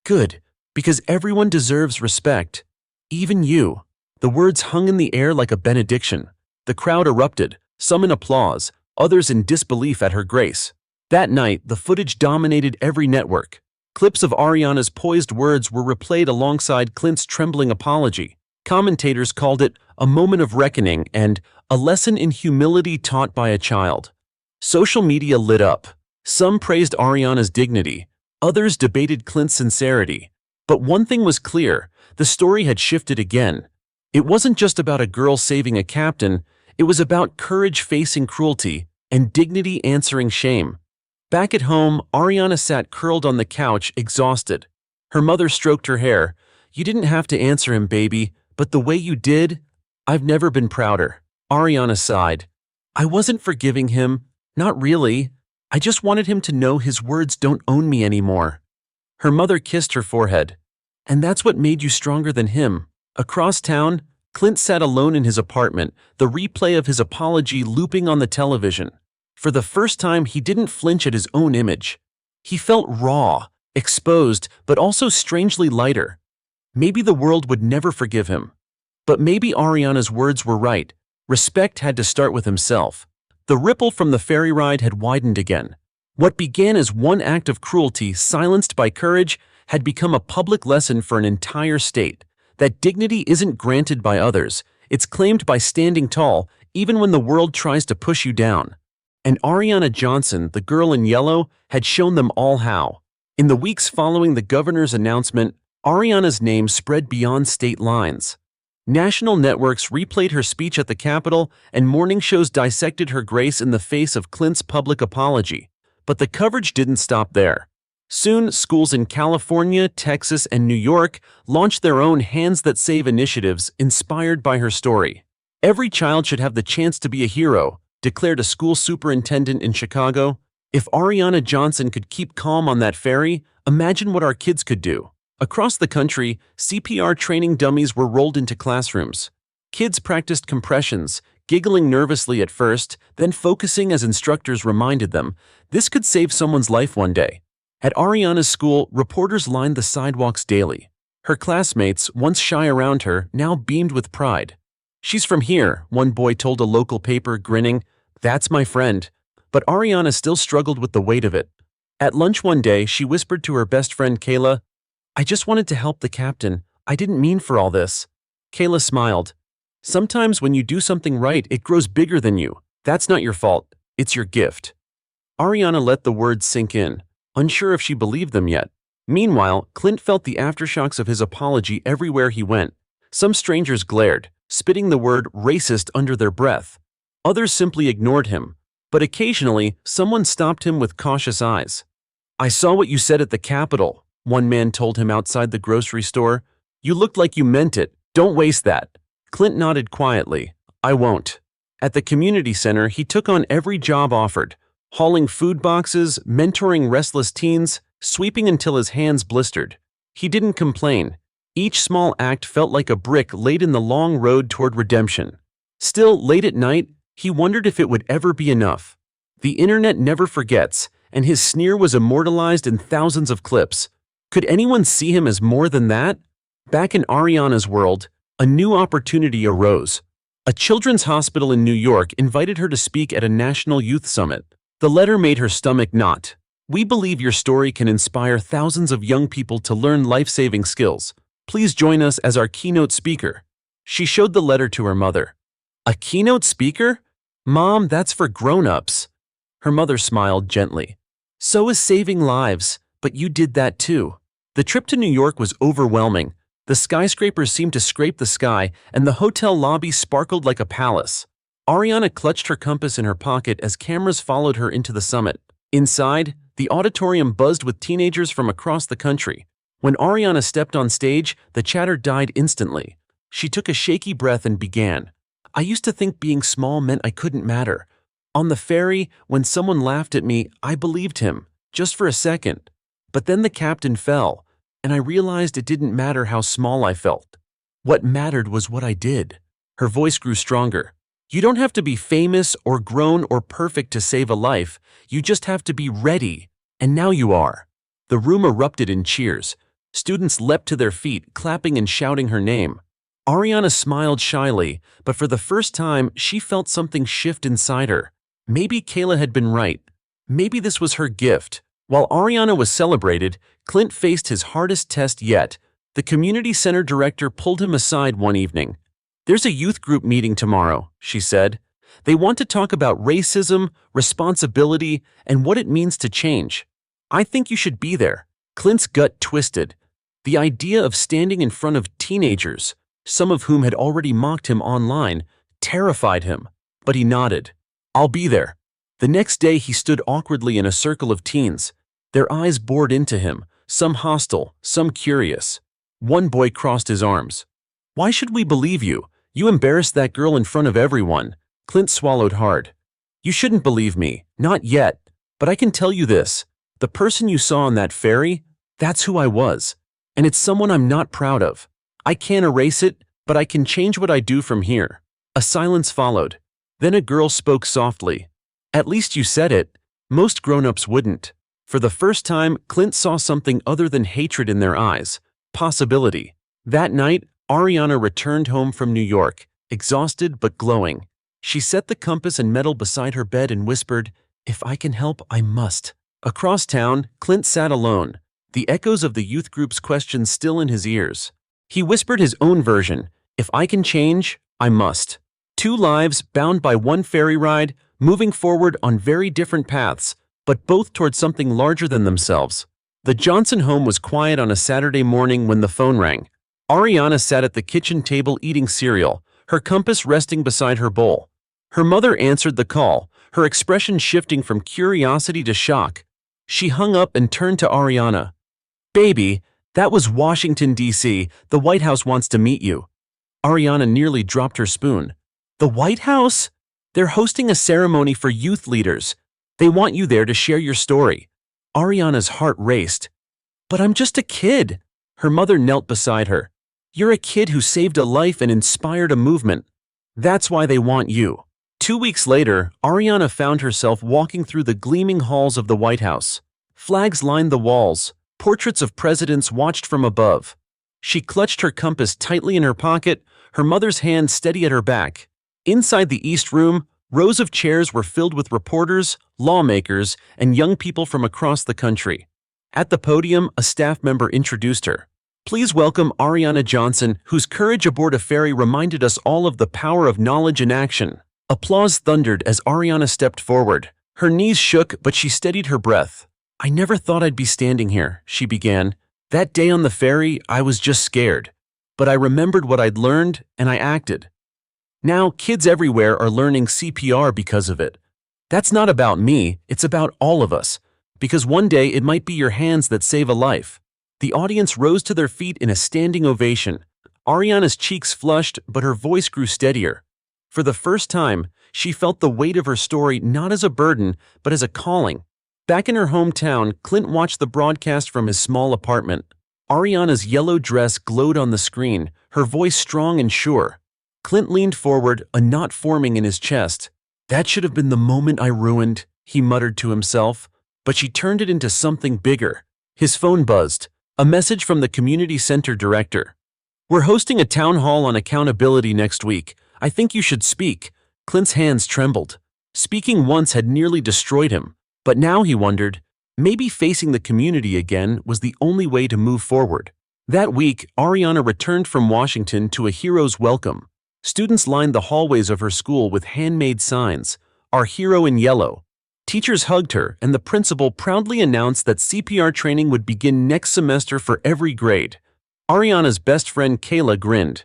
"Good, because everyone deserves respect. Even you." The words hung in the air like a benediction. The crowd erupted, some in applause, others in disbelief at her grace. That night, the footage dominated every network. Clips of Ariana's poised words were replayed alongside Clint's trembling apology. Commentators called it a moment of reckoning and a lesson in humility taught by a child. Social media lit up. Some praised Ariana's dignity. Others debated Clint's sincerity. But one thing was clear, the story had shifted again. It wasn't just about a girl saving a captain, it was about courage facing cruelty and dignity answering shame. Back at home, Ariana sat curled on the couch, exhausted. Her mother stroked her hair. "You didn't have to answer him, baby, but the way you did, I've never been prouder." Ariana sighed. "I wasn't forgiving him, not really. I just wanted him to know his words don't own me anymore." Her mother kissed her forehead. "And that's what made you stronger than him." Across town, Clint sat alone in his apartment, the replay of his apology looping on the television. For the first time, he didn't flinch at his own image. He felt raw, exposed, but also strangely lighter. Maybe the world would never forgive him. But maybe Ariana's words were right. Respect had to start with himself. The ripple from the ferry ride had widened again. What began as one act of cruelty silenced by courage had become a public lesson for an entire state. That dignity isn't granted by others, it's claimed by standing tall, even when the world tries to push you down. And Ariana Johnson, the girl in yellow, had shown them all how. In the weeks following the governor's announcement, Ariana's name spread beyond state lines. National networks replayed her speech at the Capitol, and morning shows dissected her grace in the face of Clint's public apology. But the coverage didn't stop there. Soon, schools in California, Texas, and New York launched their own Hands That Save initiatives inspired by her story. Every child should have the chance to be a hero, declared a school superintendent in Chicago. If Ariana Johnson could keep calm on that ferry, imagine what our kids could do. Across the country, CPR training dummies were rolled into classrooms. Kids practiced compressions, giggling nervously at first, then focusing as instructors reminded them, this could save someone's life one day. At Ariana's school, reporters lined the sidewalks daily. Her classmates, once shy around her, now beamed with pride. She's from here, one boy told a local paper, grinning. That's my friend. But Ariana still struggled with the weight of it. At lunch one day, she whispered to her best friend Kayla, I just wanted to help the captain. I didn't mean for all this. Kayla smiled. Sometimes when you do something right, it grows bigger than you. That's not your fault. It's your gift. Ariana let the words sink in, unsure if she believed them yet. Meanwhile, Clint felt the aftershocks of his apology everywhere he went. Some strangers glared, spitting the word racist under their breath. Others simply ignored him. But occasionally, someone stopped him with cautious eyes. I saw what you said at the Capitol, one man told him outside the grocery store. You looked like you meant it. Don't waste that. Clint nodded quietly. I won't. At the community center, he took on every job offered, hauling food boxes, mentoring restless teens, sweeping until his hands blistered. He didn't complain. Each small act felt like a brick laid in the long road toward redemption. Still, late at night, he wondered if it would ever be enough. The internet never forgets, and his sneer was immortalized in thousands of clips. Could anyone see him as more than that? Back in Ariana's world, a new opportunity arose. A children's hospital in New York invited her to speak at a national youth summit. The letter made her stomach knot. We believe your story can inspire thousands of young people to learn life-saving skills. Please join us as our keynote speaker. She showed the letter to her mother. A keynote speaker? Mom, that's for grown-ups. Her mother smiled gently. So is saving lives, but you did that too. The trip to New York was overwhelming. The skyscrapers seemed to scrape the sky, and the hotel lobby sparkled like a palace. Ariana clutched her compass in her pocket as cameras followed her into the summit. Inside, the auditorium buzzed with teenagers from across the country. When Ariana stepped on stage, the chatter died instantly. She took a shaky breath and began. I used to think being small meant I couldn't matter. On the ferry, when someone laughed at me, I believed him, just for a second. But then the captain fell, and I realized it didn't matter how small I felt. What mattered was what I did. Her voice grew stronger. You don't have to be famous or grown or perfect to save a life. You just have to be ready. And now you are. The room erupted in cheers. Students leapt to their feet, clapping and shouting her name. Ariana smiled shyly, but for the first time, she felt something shift inside her. Maybe Kayla had been right. Maybe this was her gift. While Ariana was celebrated, Clint faced his hardest test yet. The community center director pulled him aside one evening. There's a youth group meeting tomorrow, she said. They want to talk about racism, responsibility, and what it means to change. I think you should be there. Clint's gut twisted. The idea of standing in front of teenagers, some of whom had already mocked him online, terrified him. But he nodded. I'll be there. The next day he stood awkwardly in a circle of teens. Their eyes bored into him, some hostile, some curious. One boy crossed his arms. Why should we believe you? You embarrassed that girl in front of everyone. Clint swallowed hard. You shouldn't believe me, not yet. But I can tell you this. The person you saw on that ferry, that's who I was. And it's someone I'm not proud of. I can't erase it, but I can change what I do from here. A silence followed. Then a girl spoke softly. At least you said it. Most grown-ups wouldn't. For the first time, Clint saw something other than hatred in their eyes. Possibility. That night, Ariana returned home from New York, exhausted but glowing. She set the compass and metal beside her bed and whispered, "If I can help, I must." Across town, Clint sat alone, the echoes of the youth group's questions still in his ears. He whispered his own version, "If I can change, I must." Two lives bound by one ferry ride, moving forward on very different paths, but both toward something larger than themselves. The Johnson home was quiet on a Saturday morning when the phone rang. Ariana sat at the kitchen table eating cereal, her compass resting beside her bowl. Her mother answered the call, her expression shifting from curiosity to shock. She hung up and turned to Ariana. "Baby, that was Washington, D.C. The White House wants to meet you." Ariana nearly dropped her spoon. "The White House? They're hosting a ceremony for youth leaders. They want you there to share your story." Ariana's heart raced. "But I'm just a kid." Her mother knelt beside her. "You're a kid who saved a life and inspired a movement. That's why they want you." 2 weeks later, Ariana found herself walking through the gleaming halls of the White House. Flags lined the walls, portraits of presidents watched from above. She clutched her compass tightly in her pocket, her mother's hand steady at her back. Inside the East Room, rows of chairs were filled with reporters, lawmakers, and young people from across the country. At the podium, a staff member introduced her. "Please welcome Ariana Johnson, whose courage aboard a ferry reminded us all of the power of knowledge and action." Applause thundered as Ariana stepped forward. Her knees shook, but she steadied her breath. "I never thought I'd be standing here," she began. "That day on the ferry, I was just scared. But I remembered what I'd learned, and I acted. Now, kids everywhere are learning CPR because of it. That's not about me, it's about all of us. Because one day it might be your hands that save a life." The audience rose to their feet in a standing ovation. Ariana's cheeks flushed, but her voice grew steadier. For the first time, she felt the weight of her story not as a burden, but as a calling. Back in her hometown, Clint watched the broadcast from his small apartment. Ariana's yellow dress glowed on the screen, her voice strong and sure. Clint leaned forward, a knot forming in his chest. "That should have been the moment I ruined," he muttered to himself, but she turned it into something bigger. His phone buzzed, a message from the community center director. "We're hosting a town hall on accountability next week. I think you should speak." Clint's hands trembled. Speaking once had nearly destroyed him, but now he wondered, maybe facing the community again was the only way to move forward. That week, Ariana returned from Washington to a hero's welcome. Students lined the hallways of her school with handmade signs, "Our hero in yellow." Teachers hugged her, and the principal proudly announced that CPR training would begin next semester for every grade. Ariana's best friend Kayla grinned.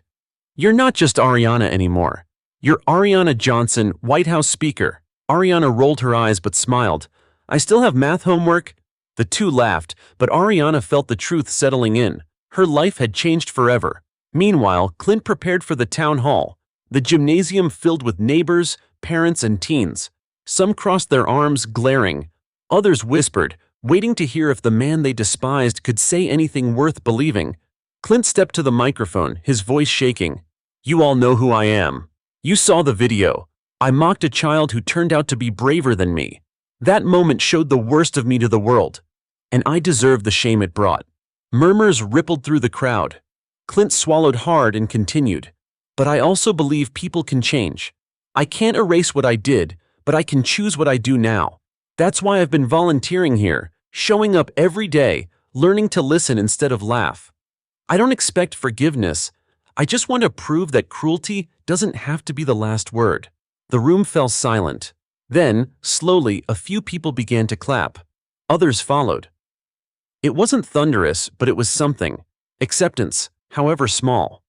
"You're not just Ariana anymore. You're Ariana Johnson, White House Speaker." Ariana rolled her eyes but smiled. "I still have math homework." The two laughed, but Ariana felt the truth settling in. Her life had changed forever. Meanwhile, Clint prepared for the town hall, the gymnasium filled with neighbors, parents, and teens. Some crossed their arms, glaring. Others whispered, waiting to hear if the man they despised could say anything worth believing. Clint stepped to the microphone, his voice shaking. "You all know who I am. You saw the video. I mocked a child who turned out to be braver than me. That moment showed the worst of me to the world, and I deserve the shame it brought." Murmurs rippled through the crowd. Clint swallowed hard and continued. "But I also believe people can change. I can't erase what I did, but I can choose what I do now. That's why I've been volunteering here, showing up every day, learning to listen instead of laugh. I don't expect forgiveness. I just want to prove that cruelty doesn't have to be the last word." The room fell silent. Then, slowly, a few people began to clap. Others followed. It wasn't thunderous, but it was something. Acceptance, however small.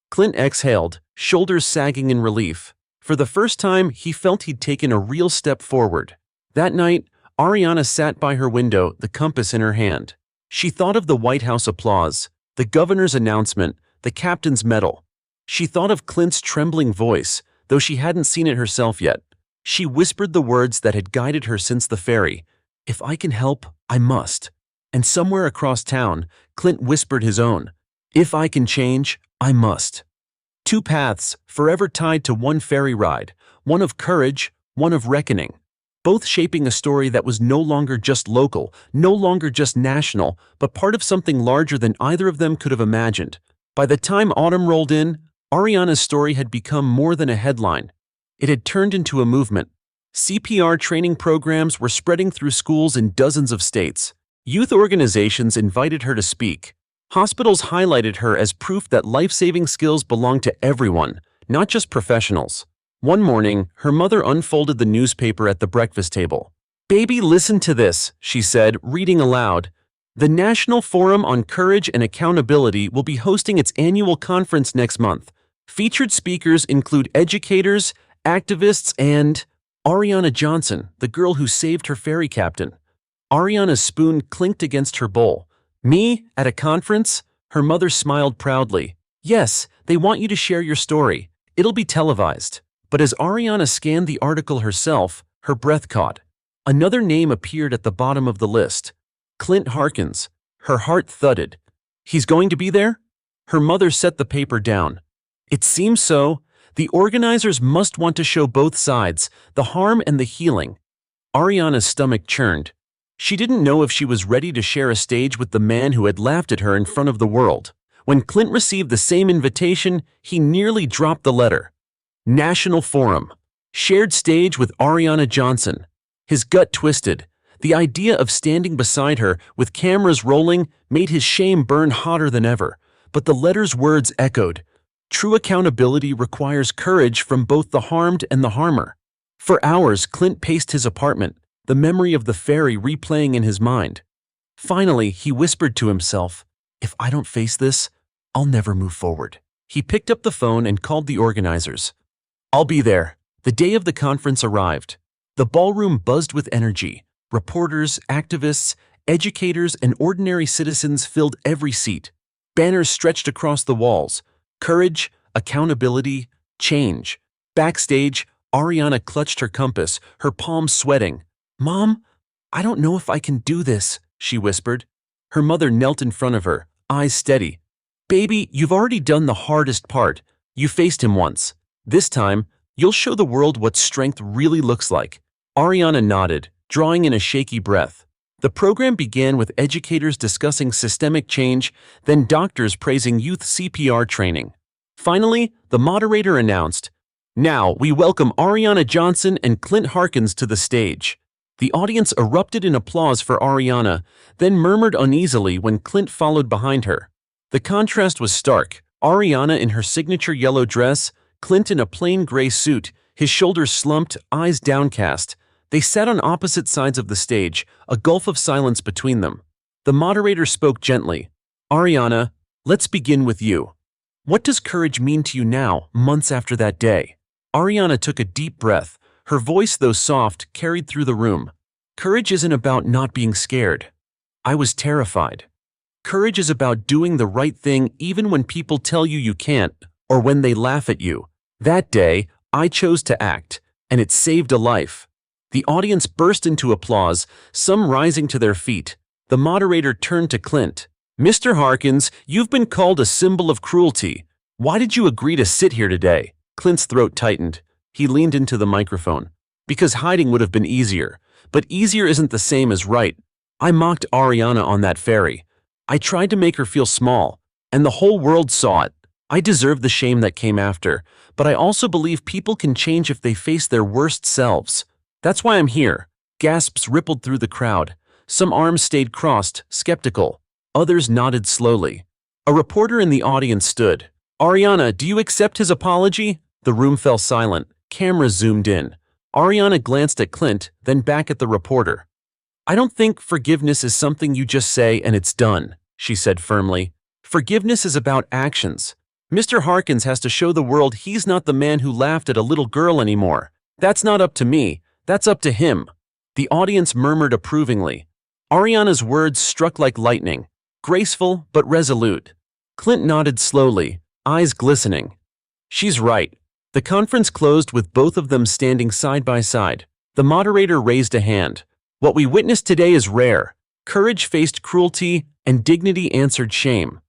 Clint exhaled, shoulders sagging in relief. For the first time, he felt he'd taken a real step forward. That night, Ariana sat by her window, the compass in her hand. She thought of the White House applause, the governor's announcement, the captain's medal. She thought of Clint's trembling voice, though she hadn't seen it herself yet. She whispered the words that had guided her since the ferry. "If I can help, I must." And somewhere across town, Clint whispered his own. "If I can change, I must." Two paths, forever tied to one ferry ride, one of courage, one of reckoning. both shaping a story that was no longer just local, no longer just national, but part of something larger than either of them could have imagined. By the time autumn rolled in, Ariana's story had become more than a headline. It had turned into a movement. CPR training programs were spreading through schools in dozens of states. Youth organizations invited her to speak. Hospitals highlighted her as proof that life-saving skills belong to everyone, not just professionals. One morning, her mother unfolded the newspaper at the breakfast table. "Baby, listen to this," she said, reading aloud. "The National Forum on Courage and Accountability will be hosting its annual conference next month. Featured speakers include educators, activists, and Ariana Johnson, the girl who saved her ferry captain." Ariana's spoon clinked against her bowl. "Me? At a conference?" Her mother smiled proudly. "Yes, they want you to share your story. It'll be televised." But as Ariana scanned the article herself, her breath caught. Another name appeared at the bottom of the list. Clint Harkins. Her heart thudded. "He's going to be there?" Her mother set the paper down. "It seems so. The organizers must want to show both sides, the harm and the healing." Ariana's stomach churned. She didn't know if she was ready to share a stage with the man who had laughed at her in front of the world. When Clint received the same invitation, he nearly dropped the letter. National Forum. Shared stage with Ariana Johnson. His gut twisted. The idea of standing beside her, with cameras rolling, made his shame burn hotter than ever. But the letter's words echoed. True accountability requires courage from both the harmed and the harmer. For hours, Clint paced his apartment, the memory of the ferry replaying in his mind. Finally, he whispered to himself, "If I don't face this, I'll never move forward." He picked up the phone and called the organizers. "I'll be there." The day of the conference arrived. The ballroom buzzed with energy. Reporters, activists, educators, and ordinary citizens filled every seat. Banners stretched across the walls. Courage, accountability, change. Backstage, Ariana clutched her compass, her palms sweating. "Mom, I don't know if I can do this," she whispered. Her mother knelt in front of her, eyes steady. "Baby, you've already done the hardest part. You faced him once. This time, you'll show the world what strength really looks like." Ariana nodded, drawing in a shaky breath. The program began with educators discussing systemic change, then doctors praising youth CPR training. Finally, the moderator announced, "Now we welcome Ariana Johnson and Clint Harkins to the stage." The audience erupted in applause for Ariana, then murmured uneasily when Clint followed behind her. The contrast was stark. Ariana in her signature yellow dress, Clint in a plain gray suit, his shoulders slumped, eyes downcast. They sat on opposite sides of the stage, a gulf of silence between them. The moderator spoke gently. "Ariana, let's begin with you. What does courage mean to you now, months after that day?" Ariana took a deep breath. Her voice, though soft, carried through the room. "Courage isn't about not being scared. I was terrified. Courage is about doing the right thing even when people tell you you can't, or when they laugh at you. That day, I chose to act, and it saved a life." The audience burst into applause, some rising to their feet. The moderator turned to Clint. "Mr. Harkins, you've been called a symbol of cruelty. Why did you agree to sit here today?" Clint's throat tightened. He leaned into the microphone. "Because hiding would have been easier. But easier isn't the same as right. I mocked Ariana on that ferry. I tried to make her feel small, and the whole world saw it. I deserve the shame that came after, but I also believe people can change if they face their worst selves. That's why I'm here." Gasps rippled through the crowd. Some arms stayed crossed, skeptical. Others nodded slowly. A reporter in the audience stood. "Ariana, do you accept his apology?" The room fell silent. Cameras zoomed in. Ariana glanced at Clint, then back at the reporter. "I don't think forgiveness is something you just say and it's done," she said firmly. "Forgiveness is about actions. Mr. Harkins has to show the world he's not the man who laughed at a little girl anymore. That's not up to me. That's up to him." The audience murmured approvingly. Ariana's words struck like lightning, graceful but resolute. Clint nodded slowly, eyes glistening. "She's right." The conference closed with both of them standing side by side. The moderator raised a hand. "What we witnessed today is rare. Courage faced cruelty, and dignity answered shame.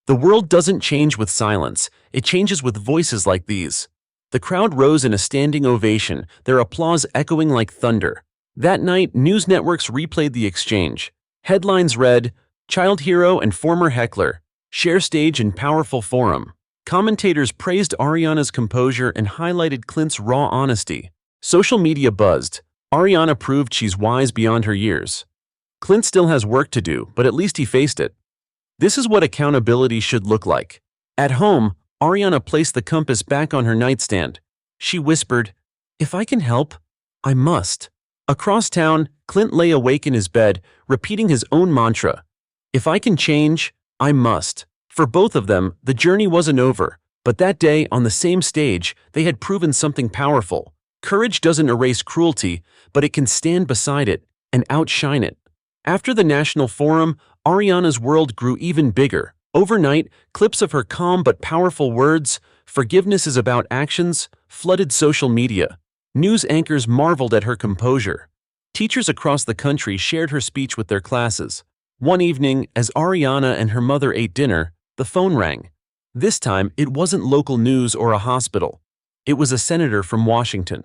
The world doesn't change with silence, it changes with voices like these." The crowd rose in a standing ovation, their applause echoing like thunder. That night, news networks replayed the exchange. Headlines read, "Child hero and former heckler share stage in powerful forum." Commentators praised Ariana's composure and highlighted Clint's raw honesty. Social media buzzed. Ariana proved she's wise beyond her years. Clint still has work to do, but at least he faced it. This is what accountability should look like. At home, Ariana placed the compass back on her nightstand. She whispered, "If I can help, I must." Across town, Clint lay awake in his bed, repeating his own mantra. "If I can change, I must." For both of them, the journey wasn't over, but that day, on the same stage, they had proven something powerful. Courage doesn't erase cruelty, but it can stand beside it and outshine it. After the national forum, Ariana's world grew even bigger. Overnight, clips of her calm but powerful words, "Forgiveness is about actions," flooded social media. News anchors marveled at her composure. Teachers across the country shared her speech with their classes. One evening, as Ariana and her mother ate dinner, the phone rang. This time, it wasn't local news or a hospital. It was a senator from Washington.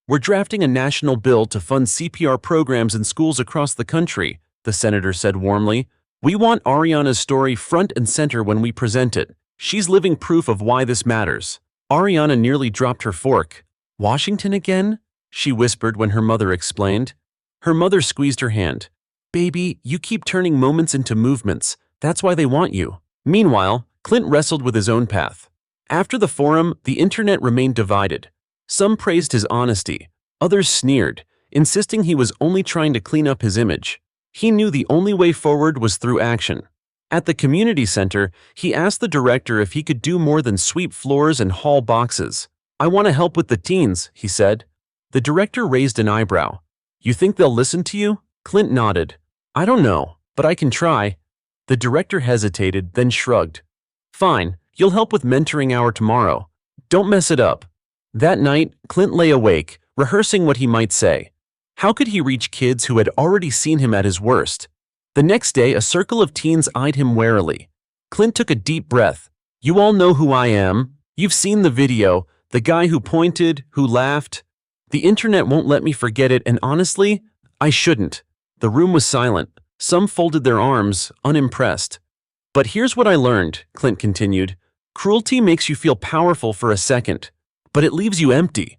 "We're drafting a national bill to fund CPR programs in schools across the country," the senator said warmly. "We want Ariana's story front and center when we present it. She's living proof of why this matters." Ariana nearly dropped her fork. "Washington again?" she whispered when her mother explained. Her mother squeezed her hand. "Baby, you keep turning moments into movements. That's why they want you." Meanwhile, Clint wrestled with his own path. After the forum, the internet remained divided. Some praised his honesty. Others sneered, insisting he was only trying to clean up his image. He knew the only way forward was through action. At the community center, he asked the director if he could do more than sweep floors and haul boxes. "I want to help with the teens," he said. The director raised an eyebrow. "You think they'll listen to you?" Clint nodded. "I don't know, but I can try." The director hesitated, then shrugged. "Fine, you'll help with mentoring hour tomorrow. Don't mess it up." That night, Clint lay awake, rehearsing what he might say. How could he reach kids who had already seen him at his worst? The next day, a circle of teens eyed him warily. Clint took a deep breath. "You all know who I am. You've seen the video, the guy who pointed, who laughed. The internet won't let me forget it, and honestly, I shouldn't." The room was silent. Some folded their arms, unimpressed. "But here's what I learned," Clint continued. "Cruelty makes you feel powerful for a second, but it leaves you empty.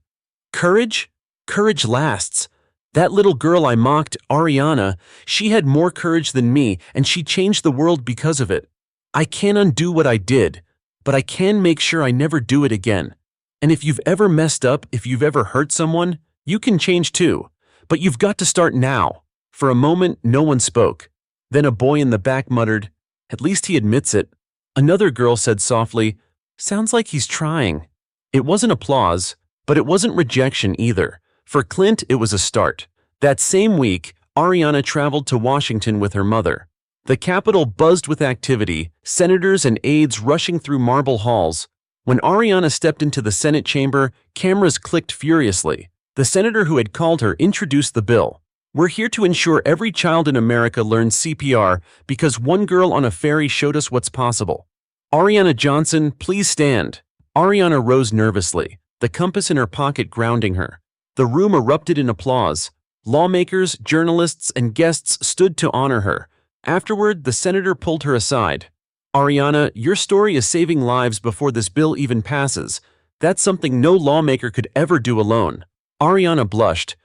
Courage? Courage lasts. That little girl I mocked, Ariana, she had more courage than me, and she changed the world because of it. I can't undo what I did, but I can make sure I never do it again. And if you've ever messed up, if you've ever hurt someone, you can change too. But you've got to start now." For a moment, no one spoke. Then a boy in the back muttered, "At least he admits it." Another girl said softly, "Sounds like he's trying." It wasn't applause, but it wasn't rejection either. For Clint, it was a start. That same week, Ariana traveled to Washington with her mother. The Capitol buzzed with activity, senators and aides rushing through marble halls. When Ariana stepped into the Senate chamber, cameras clicked furiously. The senator who had called her introduced the bill. "We're here to ensure every child in America learns CPR because one girl on a ferry showed us what's possible. Ariana Johnson, please stand." Ariana rose nervously, the compass in her pocket grounding her. The room erupted in applause. Lawmakers, journalists, and guests stood to honor her. Afterward, the senator pulled her aside. "Ariana, your story is saving lives before this bill even passes. That's something no lawmaker could ever do alone." Ariana blushed.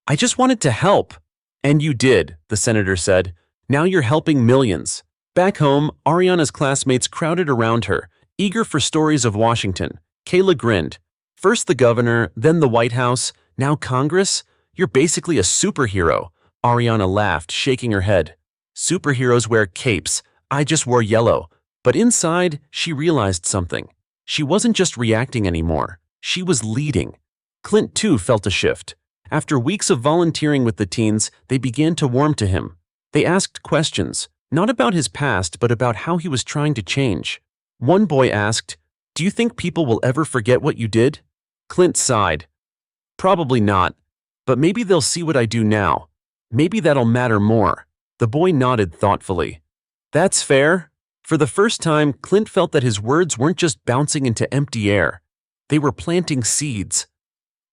"I just wanted to help." "And you did," the senator said. "Now you're helping millions." Back home, Ariana's classmates crowded around her, eager for stories of Washington. Kayla grinned. "First the governor, then the White House, now Congress? You're basically a superhero." Ariana laughed, shaking her head. "Superheroes wear capes. I just wore yellow." But inside, she realized something. She wasn't just reacting anymore. She was leading. Clint, too, felt a shift. After weeks of volunteering with the teens, they began to warm to him. They asked questions, not about his past, but about how he was trying to change. One boy asked, "Do you think people will ever forget what you did?" Clint sighed. "Probably not, but maybe they'll see what I do now. Maybe that'll matter more." The boy nodded thoughtfully. "That's fair." For the first time, Clint felt that his words weren't just bouncing into empty air. They were planting seeds.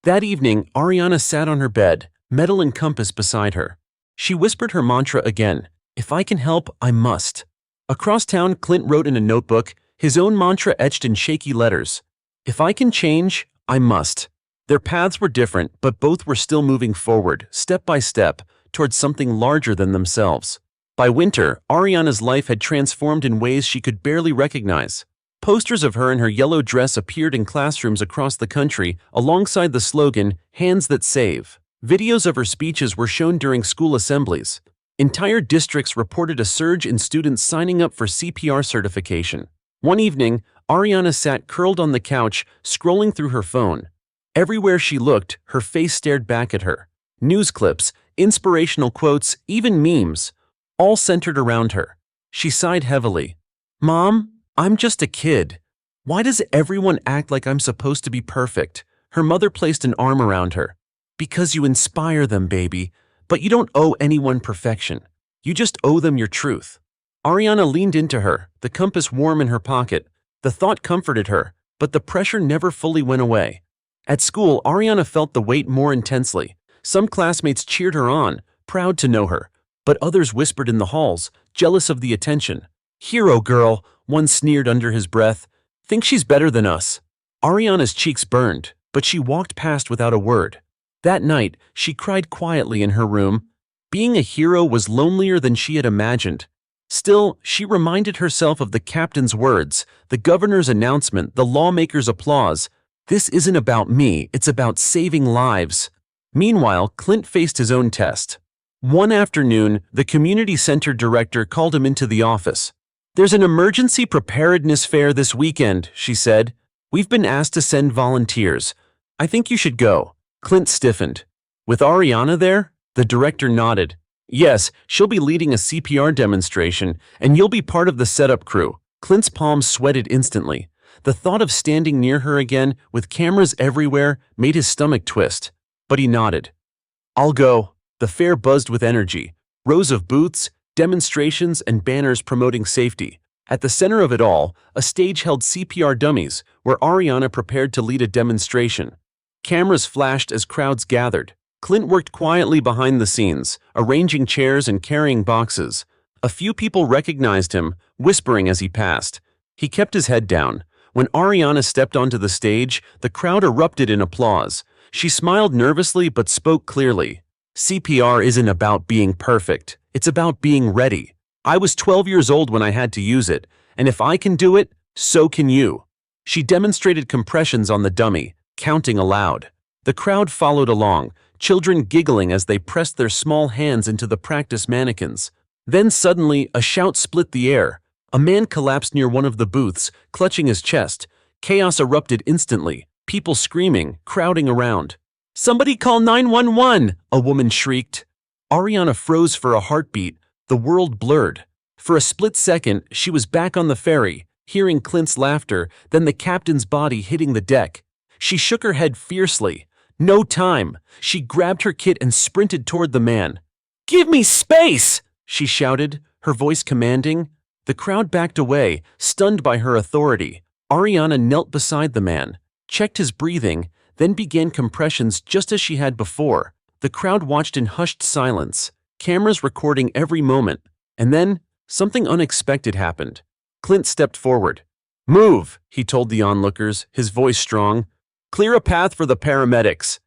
That evening, Ariana sat on her bed, metal and compass beside her. She whispered her mantra again, "If I can help, I must." Across town, Clint wrote in a notebook, his own mantra etched in shaky letters. "If I can change, I must." Their paths were different, but both were still moving forward, step by step, towards something larger than themselves. By winter, Ariana's life had transformed in ways she could barely recognize. Posters of her in her yellow dress appeared in classrooms across the country, alongside the slogan, "Hands that save." Videos of her speeches were shown during school assemblies. Entire districts reported a surge in students signing up for CPR certification. One evening, Ariana sat curled on the couch, scrolling through her phone. Everywhere she looked, her face stared back at her. News clips, inspirational quotes, even memes, all centered around her. She sighed heavily. "Mom, I'm just a kid. Why does everyone act like I'm supposed to be perfect?" Her mother placed an arm around her. "Because you inspire them, baby. But you don't owe anyone perfection. You just owe them your truth." Ariana leaned into her, the compass warm in her pocket. The thought comforted her, but the pressure never fully went away. At school, Ariana felt the weight more intensely. Some classmates cheered her on, proud to know her, but others whispered in the halls, jealous of the attention. "Hero girl," one sneered under his breath. "Think she's better than us." Ariana's cheeks burned, but she walked past without a word. That night, she cried quietly in her room. Being a hero was lonelier than she had imagined. Still, she reminded herself of the captain's words, the governor's announcement, the lawmakers' applause. "This isn't about me, it's about saving lives." Meanwhile, Clint faced his own test. One afternoon, the community center director called him into the office. "There's an emergency preparedness fair this weekend," she said. "We've been asked to send volunteers. I think you should go." Clint stiffened. "With Ariana there?" The director nodded. "Yes, she'll be leading a CPR demonstration, and you'll be part of the setup crew." Clint's palms sweated instantly. The thought of standing near her again, with cameras everywhere, made his stomach twist. But he nodded. "I'll go." The fair buzzed with energy. Rows of booths, demonstrations, and banners promoting safety. At the center of it all, a stage held CPR dummies, where Ariana prepared to lead a demonstration. Cameras flashed as crowds gathered. Clint worked quietly behind the scenes, arranging chairs and carrying boxes. A few people recognized him, whispering as he passed. He kept his head down. When Ariana stepped onto the stage, the crowd erupted in applause. She smiled nervously but spoke clearly. "CPR isn't about being perfect. It's about being ready. I was 12 years old when I had to use it, and if I can do it, so can you." She demonstrated compressions on the dummy, counting aloud. The crowd followed along, children giggling as they pressed their small hands into the practice mannequins. Then suddenly, a shout split the air. A man collapsed near one of the booths, clutching his chest. Chaos erupted instantly, people screaming, crowding around. "Somebody call 911!" a woman shrieked. Ariana froze for a heartbeat. The world blurred. For a split second, she was back on the ferry, hearing Clint's laughter, then the captain's body hitting the deck. She shook her head fiercely. No time. She grabbed her kit and sprinted toward the man. "Give me space!" she shouted, her voice commanding. The crowd backed away, stunned by her authority. Ariana knelt beside the man, checked his breathing, then began compressions just as she had before. The crowd watched in hushed silence, cameras recording every moment. And then, something unexpected happened. Clint stepped forward. "Move," he told the onlookers, his voice strong. "Clear a path for the paramedics."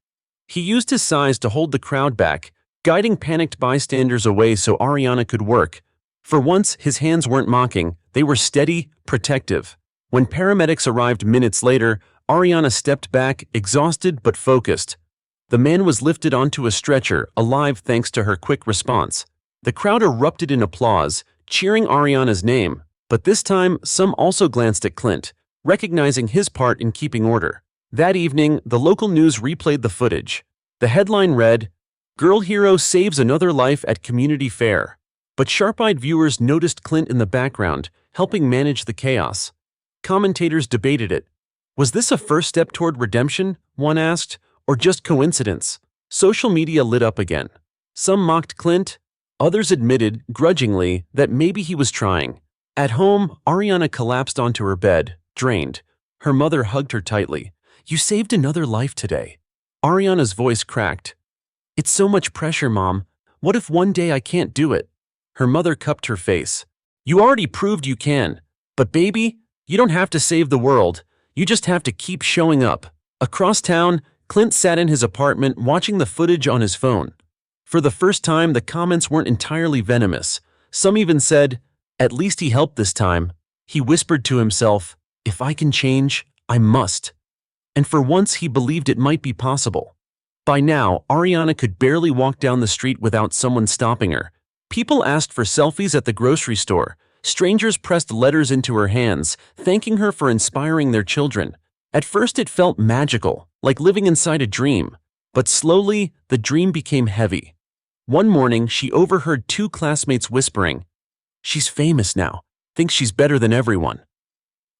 He used his size to hold the crowd back, guiding panicked bystanders away so Ariana could work. For once, his hands weren't mocking, they were steady, protective. When paramedics arrived minutes later, Ariana stepped back, exhausted but focused. The man was lifted onto a stretcher, alive thanks to her quick response. The crowd erupted in applause, cheering Ariana's name, but this time some also glanced at Clint, recognizing his part in keeping order. That evening, the local news replayed the footage. The headline read, "Girl Hero Saves Another Life at Community Fair." But sharp-eyed viewers noticed Clint in the background, helping manage the chaos. Commentators debated it. Was this a first step toward redemption, one asked, or just coincidence? Social media lit up again. Some mocked Clint, others admitted, grudgingly, that maybe he was trying. At home, Ariana collapsed onto her bed, drained. Her mother hugged her tightly. "You saved another life today." Ariana's voice cracked. It's so much pressure, Mom. What if one day I can't do it? Her mother cupped her face. You already proved you can. But baby, you don't have to save the world. You just have to keep showing up. Across town, Clint sat in his apartment watching the footage on his phone. For the first time, the comments weren't entirely venomous. Some even said, "At least he helped this time." He whispered to himself, "If I can change, I must." And for once, he believed it might be possible. By now, Ariana could barely walk down the street without someone stopping her. People asked for selfies at the grocery store. Strangers pressed letters into her hands, thanking her for inspiring their children. At first it felt magical, like living inside a dream. But slowly, the dream became heavy. One morning, she overheard two classmates whispering, "She's famous now, thinks she's better than everyone.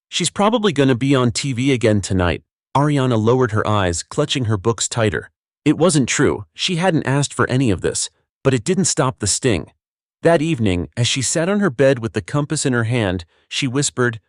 She's probably gonna be on TV again tonight." Ariana lowered her eyes, clutching her books tighter. It wasn't true, she hadn't asked for any of this, but it didn't stop the sting. That evening, as she sat on her bed with the compass in her hand, she whispered,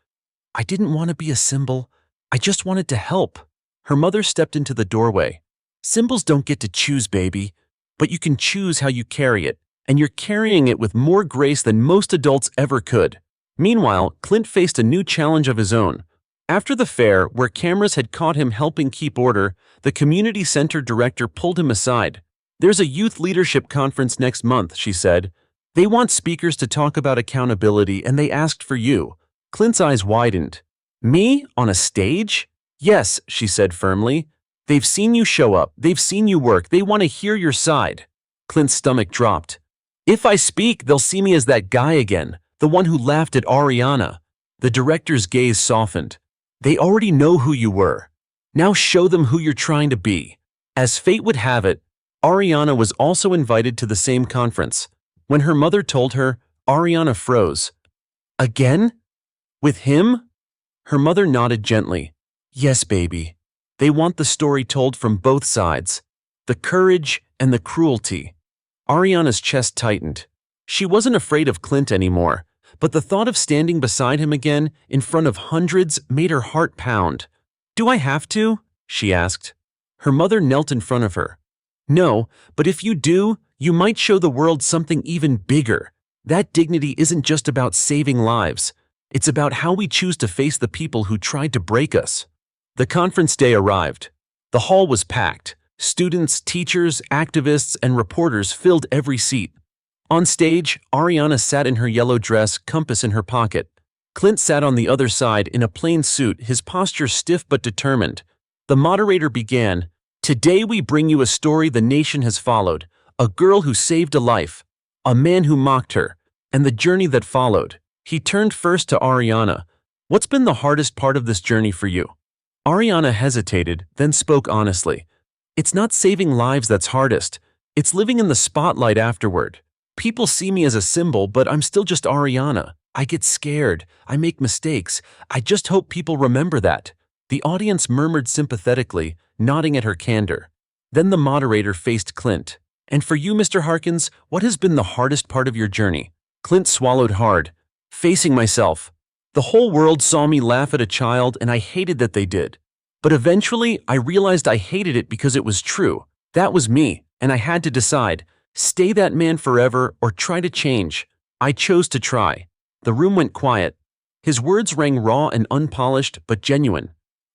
"I didn't want to be a symbol. I just wanted to help." Her mother stepped into the doorway. "Symbols don't get to choose, baby, but you can choose how you carry it, and you're carrying it with more grace than most adults ever could." Meanwhile, Clint faced a new challenge of his own. After the fair, where cameras had caught him helping keep order, the community center director pulled him aside. "There's a youth leadership conference next month," she said. "They want speakers to talk about accountability, and they asked for you." Clint's eyes widened. "Me? On a stage?" "Yes," she said firmly. "They've seen you show up, they've seen you work, they want to hear your side." Clint's stomach dropped. "If I speak, they'll see me as that guy again, the one who laughed at Ariana." The director's gaze softened. "They already know who you were. Now show them who you're trying to be." As fate would have it, Ariana was also invited to the same conference. When her mother told her, Ariana froze. "Again? With him?" Her mother nodded gently. "Yes, baby. They want the story told from both sides. The courage and the cruelty." Ariana's chest tightened. She wasn't afraid of Clint anymore, but the thought of standing beside him again, in front of hundreds, made her heart pound. "Do I have to?" she asked. Her mother knelt in front of her. "No, but if you do, you might show the world something even bigger. That dignity isn't just about saving lives. It's about how we choose to face the people who tried to break us." The conference day arrived. The hall was packed. Students, teachers, activists, and reporters filled every seat. On stage, Ariana sat in her yellow dress, compass in her pocket. Clint sat on the other side in a plain suit, his posture stiff but determined. The moderator began, "Today we bring you a story the nation has followed, a girl who saved a life, a man who mocked her, and the journey that followed." He turned first to Ariana. "What's been the hardest part of this journey for you?" Ariana hesitated, then spoke honestly. "It's not saving lives that's hardest. It's living in the spotlight afterward. People see me as a symbol, but I'm still just Ariana. I get scared. I make mistakes. I just hope people remember that." The audience murmured sympathetically, nodding at her candor. Then the moderator faced Clint. "And for you, Mr. Harkins, what has been the hardest part of your journey?" Clint swallowed hard. "Facing myself. The whole world saw me laugh at a child, and I hated that they did. But eventually, I realized I hated it because it was true. That was me, and I had to decide, stay that man forever or try to change. I chose to try." The room went quiet. His words rang raw and unpolished, but genuine.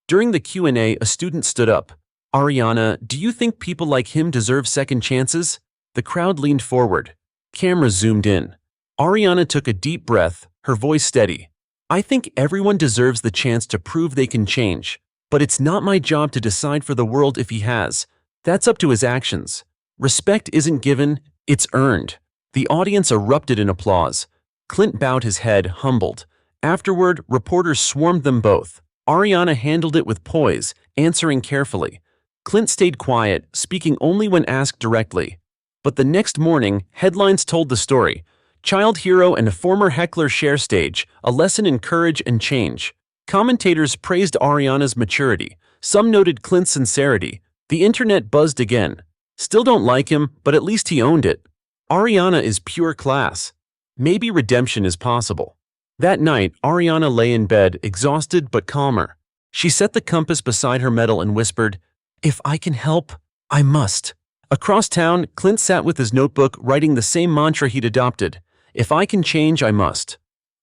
During the Q&A, a student stood up. "Ariana, do you think people like him deserve second chances?" The crowd leaned forward. Cameras zoomed in. Ariana took a deep breath, her voice steady. "I think everyone deserves the chance to prove they can change. But it's not my job to decide for the world if he has. That's up to his actions. Respect isn't given, it's earned." The audience erupted in applause. Clint bowed his head, humbled. Afterward, reporters swarmed them both. Ariana handled it with poise, answering carefully. Clint stayed quiet, speaking only when asked directly. But the next morning, headlines told the story. Child hero and former heckler share stage, a lesson in courage and change. Commentators praised Ariana's maturity. Some noted Clint's sincerity. The internet buzzed again. "Still don't like him, but at least he owned it. Ariana is pure class. Maybe redemption is possible." That night, Ariana lay in bed, exhausted but calmer. She set the compass beside her medal and whispered, "If I can help, I must. Across town, Clint sat with his notebook writing the same mantra he'd adopted: "If I can change, I must."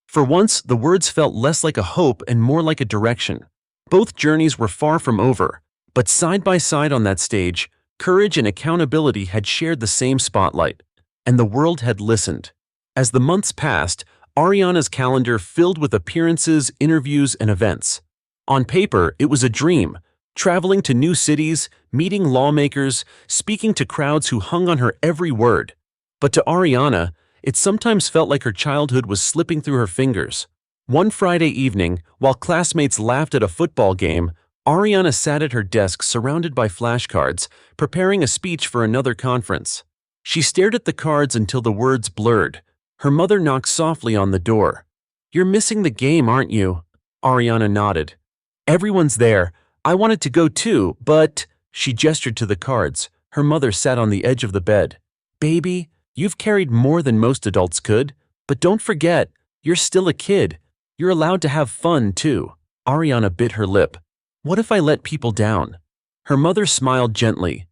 For once, the words felt less like a hope and more like a direction. Both journeys were far from over, but side by side on that stage, courage and accountability had shared the same spotlight, and the world had listened. As the months passed, Ariana's calendar filled with appearances, interviews, and events. On paper, it was a dream, traveling to new cities, meeting lawmakers, speaking to crowds who hung on her every word. But to Ariana, it sometimes felt like her childhood was slipping through her fingers. One Friday evening, while classmates laughed at a football game, Ariana sat at her desk surrounded by flashcards, preparing a speech for another conference. She stared at the cards until the words blurred. Her mother knocked softly on the door. "You're missing the game, aren't you?" Ariana nodded. "Everyone's there. I wanted to go too, but—" She gestured to the cards. Her mother sat on the edge of the bed. "Baby, you've carried more than most adults could, but don't forget, you're still a kid. You're allowed to have fun, too." Ariana bit her lip. "What if I let people down?" Her mother smiled gently.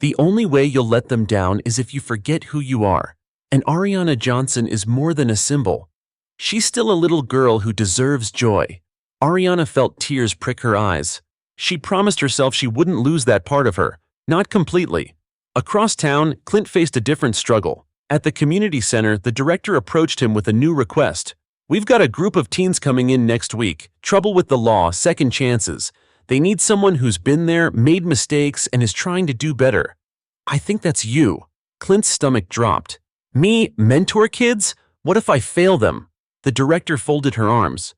"The only way you'll let them down is if you forget who you are. And Ariana Johnson is more than a symbol. She's still a little girl who deserves joy." Ariana felt tears prick her eyes. She promised herself she wouldn't lose that part of her, not completely. Across town, Clint faced a different struggle. At the community center, the director approached him with a new request. "We've got a group of teens coming in next week. Trouble with the law, second chances. They need someone who's been there, made mistakes, and is trying to do better." "I think that's you." Clint's stomach dropped. "Me, mentor kids? What if I fail them?" The director folded her arms.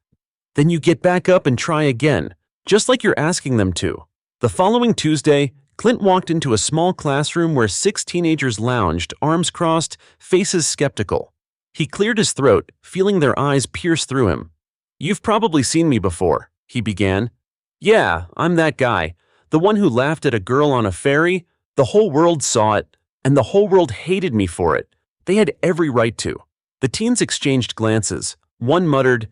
"Then you get back up and try again, just like you're asking them to." The following Tuesday, Clint walked into a small classroom where 6 teenagers lounged, arms crossed, faces skeptical. He cleared his throat, feeling their eyes pierce through him. "You've probably seen me before," he began. "Yeah, I'm that guy. The one who laughed at a girl on a ferry. The whole world saw it, and the whole world hated me for it. They had every right to." The teens exchanged glances. One muttered,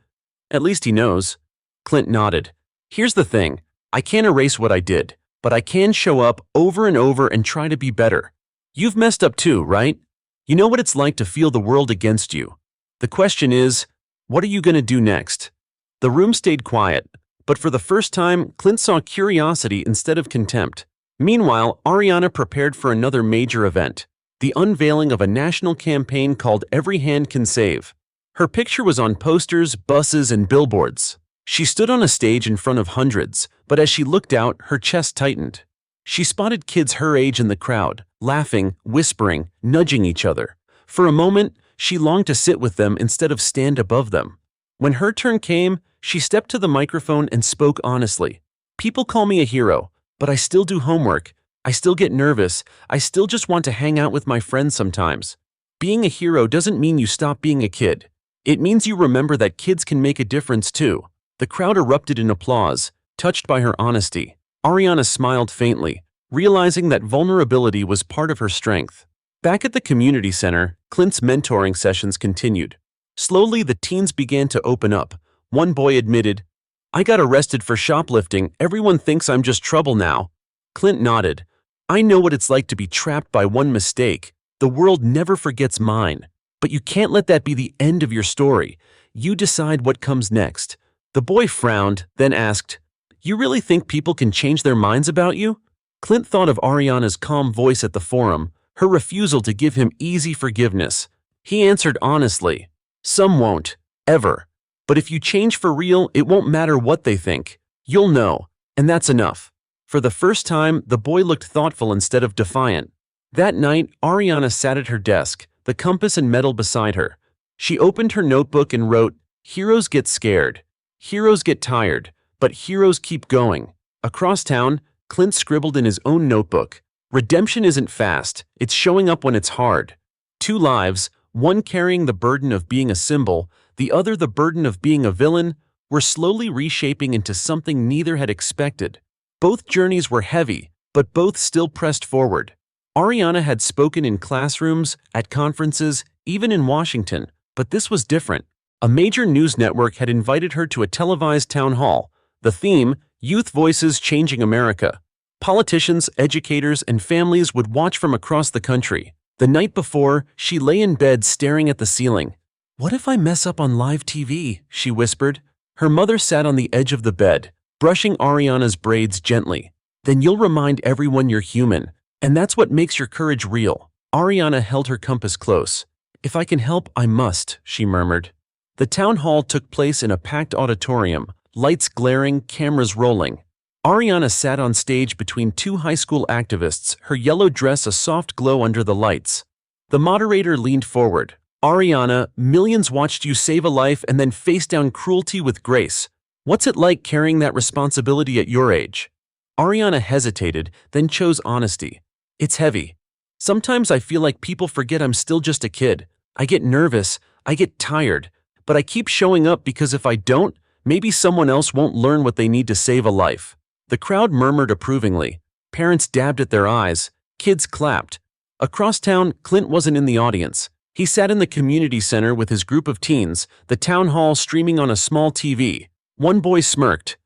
"At least he knows." Clint nodded. "Here's the thing. I can't erase what I did, but I can show up over and over and try to be better. You've messed up too, right? You know what it's like to feel the world against you. The question is, what are you going to do next?" The room stayed quiet, but for the first time, Clint saw curiosity instead of contempt. Meanwhile, Ariana prepared for another major event: the unveiling of a national campaign called Every Hand Can Save. Her picture was on posters, buses, and billboards. She stood on a stage in front of hundreds, but as she looked out, her chest tightened. She spotted kids her age in the crowd, laughing, whispering, nudging each other. For a moment, she longed to sit with them instead of stand above them. When her turn came, she stepped to the microphone and spoke honestly. "People call me a hero, but I still do homework. I still get nervous. I still just want to hang out with my friends sometimes. Being a hero doesn't mean you stop being a kid. It means you remember that kids can make a difference too." The crowd erupted in applause, touched by her honesty. Ariana smiled faintly, realizing that vulnerability was part of her strength. Back at the community center, Clint's mentoring sessions continued. Slowly, the teens began to open up. One boy admitted, "I got arrested for shoplifting. Everyone thinks I'm just trouble now." Clint nodded. "I know what it's like to be trapped by one mistake. The world never forgets mine. But you can't let that be the end of your story. You decide what comes next." The boy frowned, then asked, "You really think people can change their minds about you?" Clint thought of Ariana's calm voice at the forum, her refusal to give him easy forgiveness. He answered honestly, "Some won't, ever. But if you change for real, it won't matter what they think. You'll know, and that's enough." For the first time, the boy looked thoughtful instead of defiant. That night, Ariana sat at her desk, the compass and medal beside her. She opened her notebook and wrote, "Heroes get scared. Heroes get tired, but heroes keep going." Across town, Clint scribbled in his own notebook, "Redemption isn't fast, it's showing up when it's hard." 2 lives, one carrying the burden of being a symbol, the other the burden of being a villain, were slowly reshaping into something neither had expected. Both journeys were heavy, but both still pressed forward. Ariana had spoken in classrooms, at conferences, even in Washington, but this was different. A major news network had invited her to a televised town hall. The theme, Youth Voices Changing America. Politicians, educators, and families would watch from across the country. The night before, she lay in bed staring at the ceiling. "What if I mess up on live TV?" she whispered. Her mother sat on the edge of the bed, brushing Ariana's braids gently. "Then you'll remind everyone you're human, and that's what makes your courage real." Ariana held her compass close. "If I can help, I must," she murmured. The town hall took place in a packed auditorium, lights glaring, cameras rolling. Ariana sat on stage between two high school activists, her yellow dress a soft glow under the lights. The moderator leaned forward. "Ariana, millions watched you save a life and then face down cruelty with grace. What's it like carrying that responsibility at your age?" Ariana hesitated, then chose honesty. "It's heavy. Sometimes I feel like people forget I'm still just a kid. I get nervous, I get tired, but I keep showing up because if I don't, maybe someone else won't learn what they need to save a life." The crowd murmured approvingly. Parents dabbed at their eyes. Kids clapped. Across town, Clint wasn't in the audience. He sat in the community center with his group of teens, the town hall streaming on a small TV. One boy smirked.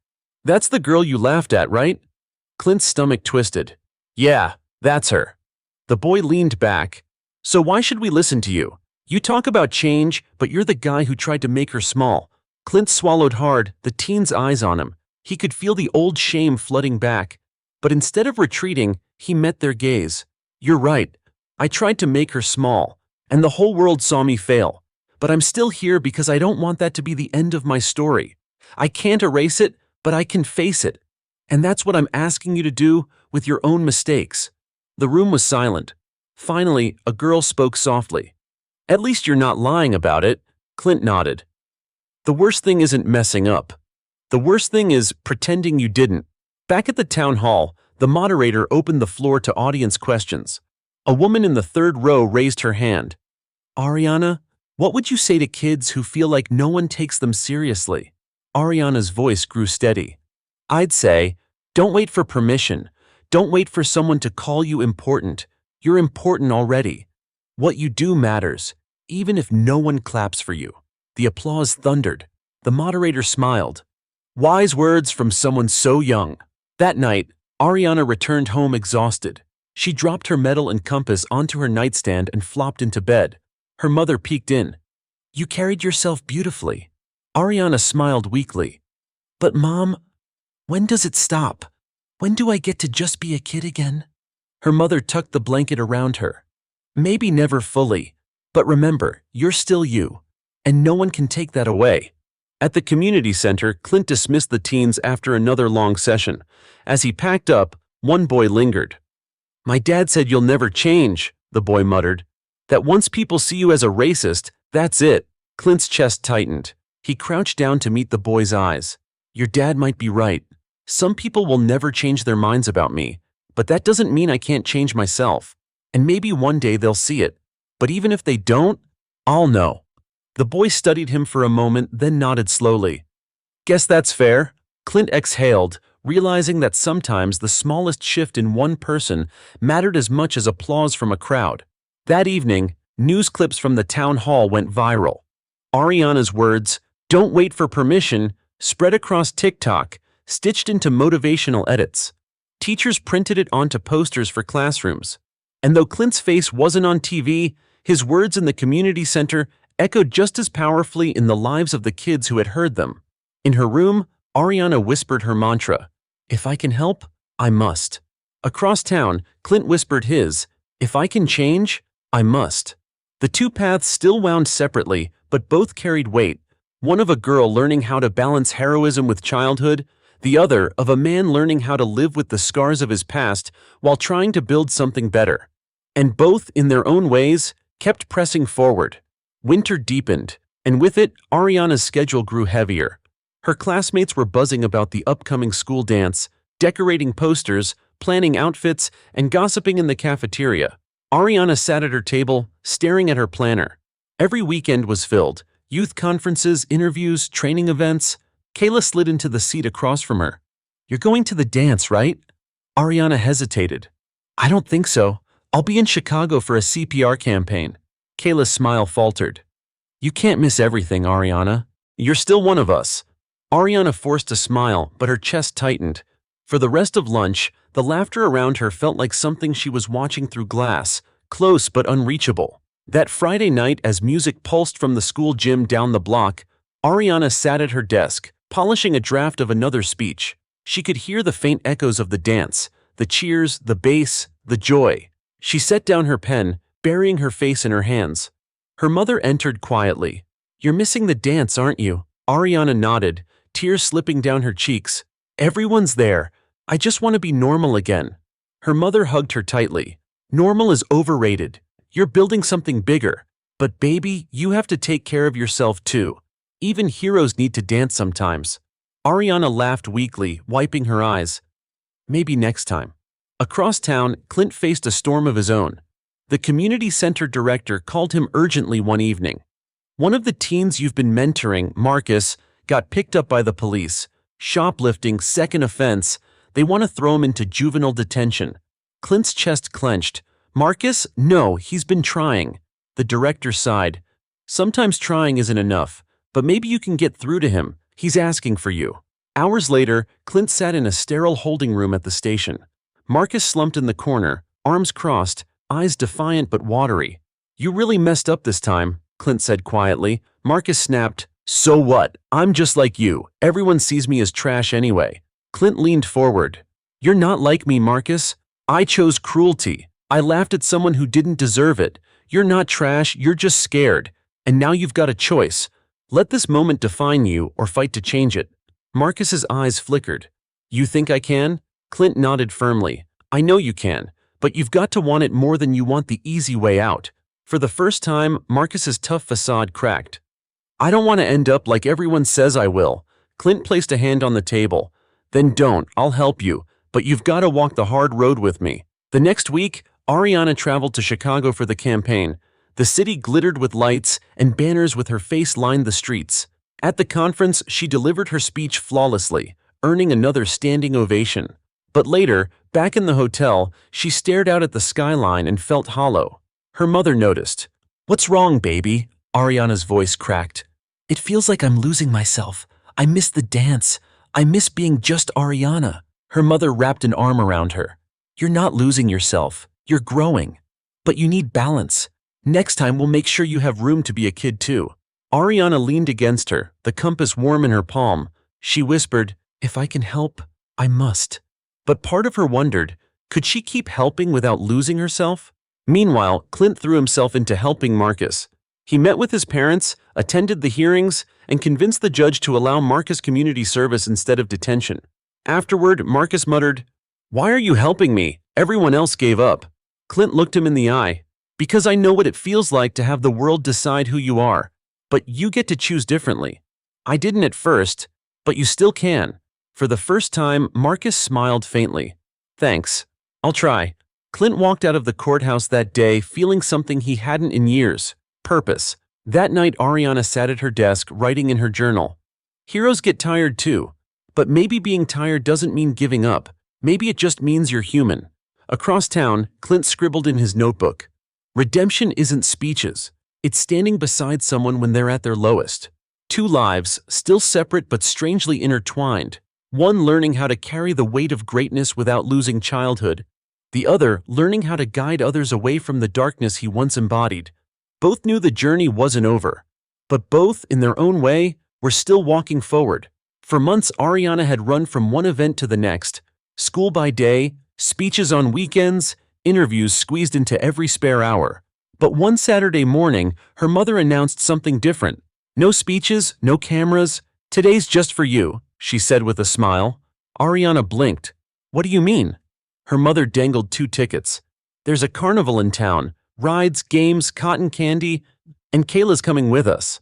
"That's the girl you laughed at, right?" Clint's stomach twisted. "Yeah, that's her." The boy leaned back. "So why should we listen to you? You talk about change, but you're the guy who tried to make her small." Clint swallowed hard, the teen's eyes on him. He could feel the old shame flooding back. But instead of retreating, he met their gaze. "You're right. I tried to make her small, and the whole world saw me fail. But I'm still here because I don't want that to be the end of my story. I can't erase it, but I can face it. And that's what I'm asking you to do with your own mistakes." The room was silent. Finally, a girl spoke softly. "At least you're not lying about it." Clint nodded. "The worst thing isn't messing up. The worst thing is pretending you didn't." Back at the town hall, the moderator opened the floor to audience questions. A woman in the third row raised her hand. "Ariana, what would you say to kids who feel like no one takes them seriously?" Ariana's voice grew steady. "I'd say, don't wait for permission. Don't wait for someone to call you important. You're important already. What you do matters, even if no one claps for you." The applause thundered. The moderator smiled. Wise words from someone so young. That night, Ariana returned home exhausted. She dropped her medal and compass onto her nightstand and flopped into bed. Her mother peeked in. "You carried yourself beautifully." Ariana smiled weakly. "But Mom, when does it stop? When do I get to just be a kid again?" Her mother tucked the blanket around her. "Maybe never fully, but remember, you're still you, and no one can take that away." At the community center, Clint dismissed the teens after another long session. As he packed up, one boy lingered. "My dad said you'll never change," the boy muttered. "That once people see you as a racist, that's it." Clint's chest tightened. He crouched down to meet the boy's eyes. "Your dad might be right. Some people will never change their minds about me, but that doesn't mean I can't change myself. And maybe one day they'll see it. But even if they don't, I'll know." The boy studied him for a moment, then nodded slowly. "Guess that's fair." Clint exhaled, realizing that sometimes the smallest shift in one person mattered as much as applause from a crowd. That evening, news clips from the town hall went viral. Ariana's words, "Don't wait for permission," spread across TikTok, stitched into motivational edits. Teachers printed it onto posters for classrooms. And though Clint's face wasn't on TV, his words in the community center echoed just as powerfully in the lives of the kids who had heard them. In her room, Ariana whispered her mantra, "If I can help, I must." Across town, Clint whispered his, "If I can change, I must." The two paths still wound separately, but both carried weight, one of a girl learning how to balance heroism with childhood, the other of a man learning how to live with the scars of his past while trying to build something better. And both, in their own ways, kept pressing forward. Winter deepened, and with it, Ariana's schedule grew heavier. Her classmates were buzzing about the upcoming school dance, decorating posters, planning outfits, and gossiping in the cafeteria. Ariana sat at her table, staring at her planner. Every weekend was filled. Youth conferences, interviews, training events. Kayla slid into the seat across from her. "You're going to the dance, right?" Ariana hesitated. "I don't think so. I'll be in Chicago for a CPR campaign." Kayla's smile faltered. "You can't miss everything, Ariana. You're still one of us." Ariana forced a smile, but her chest tightened. For the rest of lunch, The laughter around her felt like something she was watching through glass, close but unreachable. That Friday night, as music pulsed from the school gym down the block, Ariana sat at her desk, polishing a draft of another speech. She could hear the faint echoes of the dance, the cheers, the bass, the joy. She set down her pen, burying her face in her hands. Her mother entered quietly. "You're missing the dance, aren't you?" Ariana nodded, tears slipping down her cheeks. "Everyone's there. I just want to be normal again." Her mother hugged her tightly. "Normal is overrated. You're building something bigger. But baby, you have to take care of yourself too. Even heroes need to dance sometimes." Ariana laughed weakly, wiping her eyes. "Maybe next time." Across town, Clint faced a storm of his own. The community center director called him urgently one evening. "One of the teens you've been mentoring, Marcus, got picked up by the police. Shoplifting, second offense. They want to throw him into juvenile detention." Clint's chest clenched. "Marcus? No, he's been trying." The director sighed. "Sometimes trying isn't enough, but maybe you can get through to him. He's asking for you." Hours later, Clint sat in a sterile holding room at the station. Marcus slumped in the corner, arms crossed, eyes defiant but watery. "You really messed up this time," Clint said quietly. Marcus snapped, "So what? I'm just like you. Everyone sees me as trash anyway." Clint leaned forward. "You're not like me, Marcus. I chose cruelty. I laughed at someone who didn't deserve it. You're not trash, you're just scared. And now you've got a choice. Let this moment define you or fight to change it." Marcus's eyes flickered. "You think I can?" Clint nodded firmly. "I know you can, but you've got to want it more than you want the easy way out." For the first time, Marcus's tough facade cracked. "I don't want to end up like everyone says I will." Clint placed a hand on the table. "Then don't, I'll help you, but you've got to walk the hard road with me." The next week, Ariana traveled to Chicago for the campaign. The city glittered with lights, and banners with her face lined the streets. At the conference, she delivered her speech flawlessly, earning another standing ovation. But later, back in the hotel, she stared out at the skyline and felt hollow. Her mother noticed. "What's wrong, baby?" Ariana's voice cracked. "It feels like I'm losing myself. I miss the dance. I miss being just Ariana." Her mother wrapped an arm around her. "You're not losing yourself. You're growing. But you need balance. Next time we'll make sure you have room to be a kid too." Ariana leaned against her, the compass warm in her palm. She whispered, "If I can help, I must." But part of her wondered, could she keep helping without losing herself? Meanwhile, Clint threw himself into helping Marcus. He met with his parents, attended the hearings, and convinced the judge to allow Marcus community service instead of detention. Afterward, Marcus muttered, "Why are you helping me? Everyone else gave up." Clint looked him in the eye. "Because I know what it feels like to have the world decide who you are. But you get to choose differently. I didn't at first, but you still can." For the first time, Marcus smiled faintly. "Thanks. I'll try." Clint walked out of the courthouse that day feeling something he hadn't in years: purpose. That night, Ariana sat at her desk writing in her journal. "Heroes get tired too. But maybe being tired doesn't mean giving up. Maybe it just means you're human." Across town, Clint scribbled in his notebook. "Redemption isn't speeches. It's standing beside someone when they're at their lowest." Two lives, still separate but strangely intertwined. One learning how to carry the weight of greatness without losing childhood. The other learning how to guide others away from the darkness he once embodied. Both knew the journey wasn't over. But both, in their own way, were still walking forward. For months, Ariana had run from one event to the next. School by day, speeches on weekends, interviews squeezed into every spare hour. But one Saturday morning, her mother announced something different. "No speeches, no cameras. Today's just for you," she said with a smile. Ariana blinked. "What do you mean?" Her mother dangled 2 tickets. "There's a carnival in town. Rides, games, cotton candy, and Kayla's coming with us."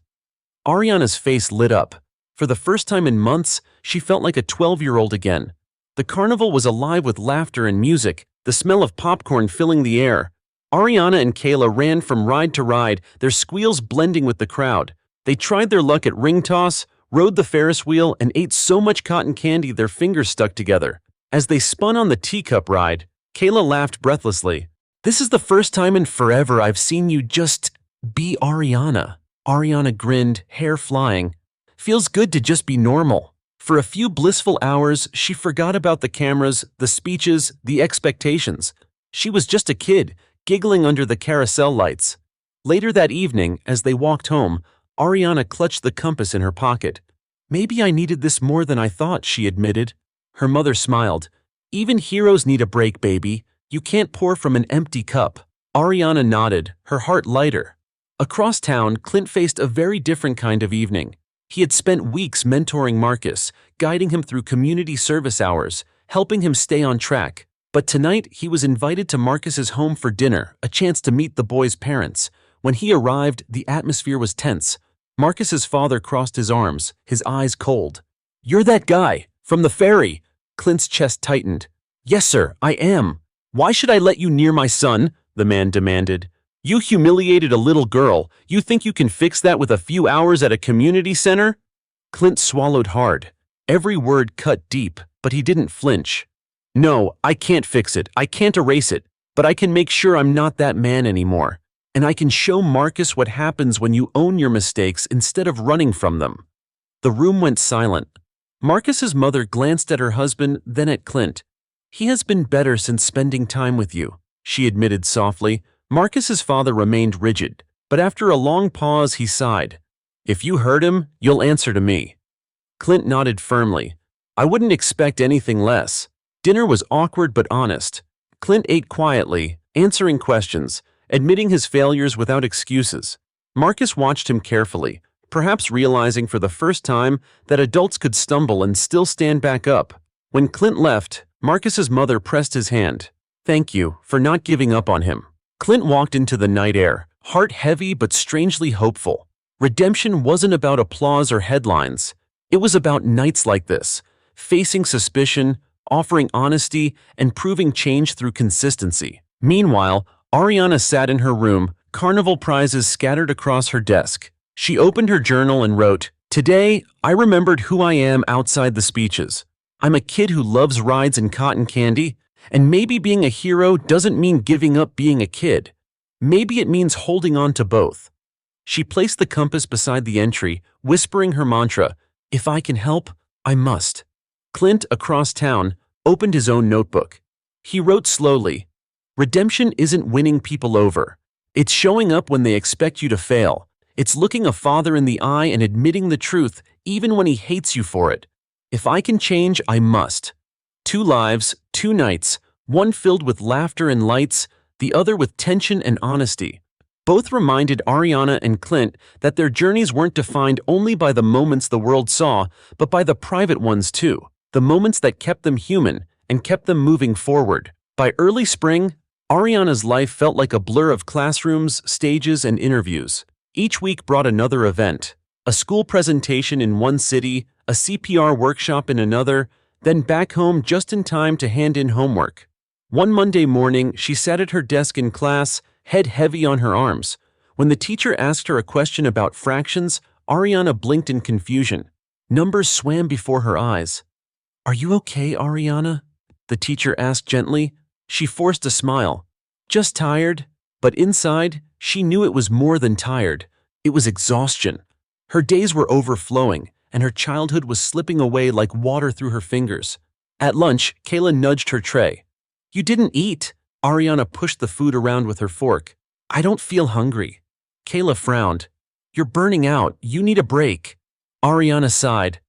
Ariana's face lit up. For the first time in months, she felt like a 12-year-old again. The carnival was alive with laughter and music, the smell of popcorn filling the air. Ariana and Kayla ran from ride to ride, their squeals blending with the crowd. They tried their luck at ring toss, rode the Ferris wheel, and ate so much cotton candy their fingers stuck together. As they spun on the teacup ride, Kayla laughed breathlessly. "This is the first time in forever I've seen you just be Ariana." Ariana grinned, hair flying. "Feels good to just be normal." For a few blissful hours, she forgot about the cameras, the speeches, the expectations. She was just a kid, giggling under the carousel lights. Later that evening, as they walked home, Ariana clutched the compass in her pocket. "Maybe I needed this more than I thought," she admitted. Her mother smiled. "Even heroes need a break, baby. You can't pour from an empty cup." Ariana nodded, her heart lighter. Across town, Clint faced a very different kind of evening. He had spent weeks mentoring Marcus, guiding him through community service hours, helping him stay on track. But tonight, he was invited to Marcus's home for dinner, a chance to meet the boy's parents. When he arrived, the atmosphere was tense. Marcus's father crossed his arms, his eyes cold. "You're that guy, from the ferry." Clint's chest tightened. "Yes, sir, I am." "Why should I let you near my son?" the man demanded. "You humiliated a little girl. You think you can fix that with a few hours at a community center?" Clint swallowed hard. Every word cut deep, but he didn't flinch. "No, I can't fix it. I can't erase it. But I can make sure I'm not that man anymore. And I can show Marcus what happens when you own your mistakes instead of running from them." The room went silent. Marcus's mother glanced at her husband, then at Clint. "He has been better since spending time with you," she admitted softly. Marcus's father remained rigid, but after a long pause he sighed. "If you hurt him, you'll answer to me." Clint nodded firmly. "I wouldn't expect anything less." Dinner was awkward but honest. Clint ate quietly, answering questions, admitting his failures without excuses. Marcus watched him carefully, perhaps realizing for the first time that adults could stumble and still stand back up. When Clint left, Marcus's mother pressed his hand. "Thank you for not giving up on him." Clint walked into the night air, heart heavy but strangely hopeful. Redemption wasn't about applause or headlines. It was about nights like this, facing suspicion, offering honesty, and proving change through consistency. Meanwhile, Ariana sat in her room, carnival prizes scattered across her desk. She opened her journal and wrote, "Today, I remembered who I am outside the speeches. I'm a kid who loves rides and cotton candy, and maybe being a hero doesn't mean giving up being a kid. Maybe it means holding on to both." She placed the compass beside the entry, whispering her mantra, "If I can help, I must." Clint, across town, opened his own notebook. He wrote slowly, "Redemption isn't winning people over. It's showing up when they expect you to fail. It's looking a father in the eye and admitting the truth, even when he hates you for it. If I can change, I must." 2 lives, 2 nights, one filled with laughter and lights, the other with tension and honesty. Both reminded Ariana and Clint that their journeys weren't defined only by the moments the world saw, but by the private ones too, the moments that kept them human and kept them moving forward. By early spring, Ariana's life felt like a blur of classrooms, stages, and interviews. Each week brought another event, a school presentation in one city, a CPR workshop in another, then back home just in time to hand in homework. One Monday morning, she sat at her desk in class, head heavy on her arms. When the teacher asked her a question about fractions, Ariana blinked in confusion. Numbers swam before her eyes. "Are you okay, Ariana?" the teacher asked gently. She forced a smile. "Just tired." But inside, she knew it was more than tired. It was exhaustion. Her days were overflowing, and her childhood was slipping away like water through her fingers. At lunch, Kayla nudged her tray. "You didn't eat." Ariana pushed the food around with her fork. "I don't feel hungry." Kayla frowned. "You're burning out. You need a break." Ariana sighed.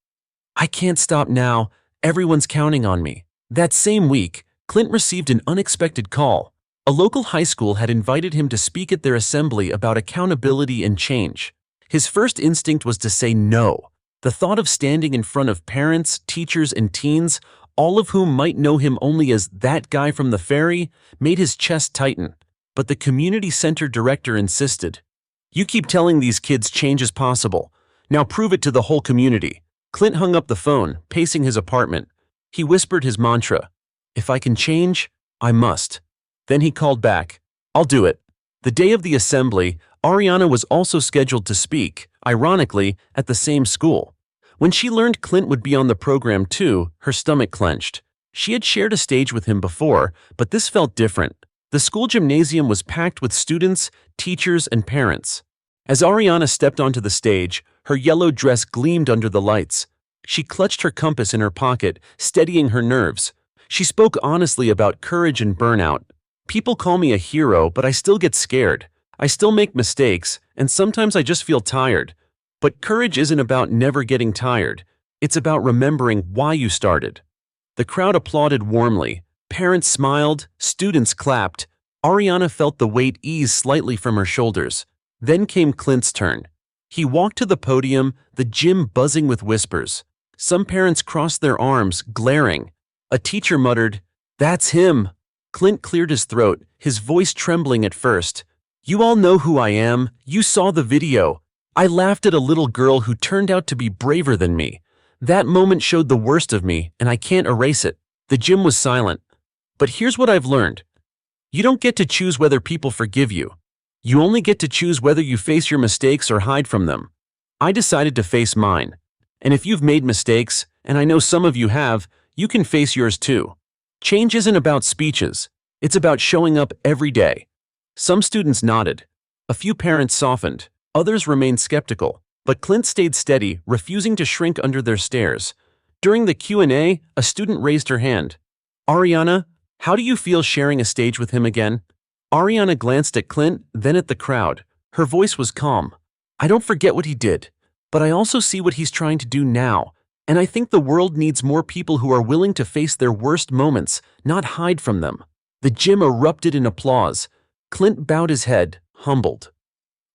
"I can't stop now. Everyone's counting on me." That same week, Clint received an unexpected call. A local high school had invited him to speak at their assembly about accountability and change. His first instinct was to say no. The thought of standing in front of parents, teachers, and teens, all of whom might know him only as "that guy from the ferry," made his chest tighten. But the community center director insisted. "You keep telling these kids change is possible. Now prove it to the whole community." Clint hung up the phone, pacing his apartment. He whispered his mantra, "If I can change, I must." Then he called back, "I'll do it." The day of the assembly, Ariana was also scheduled to speak, ironically, at the same school. When she learned Clint would be on the program too, her stomach clenched. She had shared a stage with him before, but this felt different. The school gymnasium was packed with students, teachers, and parents. As Ariana stepped onto the stage, her yellow dress gleamed under the lights. She clutched her compass in her pocket, steadying her nerves. She spoke honestly about courage and burnout. People call me a hero, but I still get scared. I still make mistakes, and sometimes I just feel tired. But courage isn't about never getting tired. It's about remembering why you started. The crowd applauded warmly. Parents smiled, students clapped. Ariana felt the weight ease slightly from her shoulders. Then came Clint's turn. He walked to the podium, the gym buzzing with whispers. Some parents crossed their arms, glaring. A teacher muttered, "That's him." Clint cleared his throat, his voice trembling at first. "You all know who I am. You saw the video. I laughed at a little girl who turned out to be braver than me. That moment showed the worst of me, and I can't erase it." The gym was silent. But here's what I've learned. You don't get to choose whether people forgive you. You only get to choose whether you face your mistakes or hide from them. I decided to face mine. And if you've made mistakes, and I know some of you have, you can face yours too. Change isn't about speeches. It's about showing up every day. Some students nodded. A few parents softened. Others remained skeptical. But Clint stayed steady, refusing to shrink under their stares. During the Q&A, a student raised her hand. "Ariana, how do you feel sharing a stage with him again?" Ariana glanced at Clint, then at the crowd. Her voice was calm. "I don't forget what he did, but I also see what he's trying to do now. And I think the world needs more people who are willing to face their worst moments, not hide from them." The gym erupted in applause. Clint bowed his head, humbled.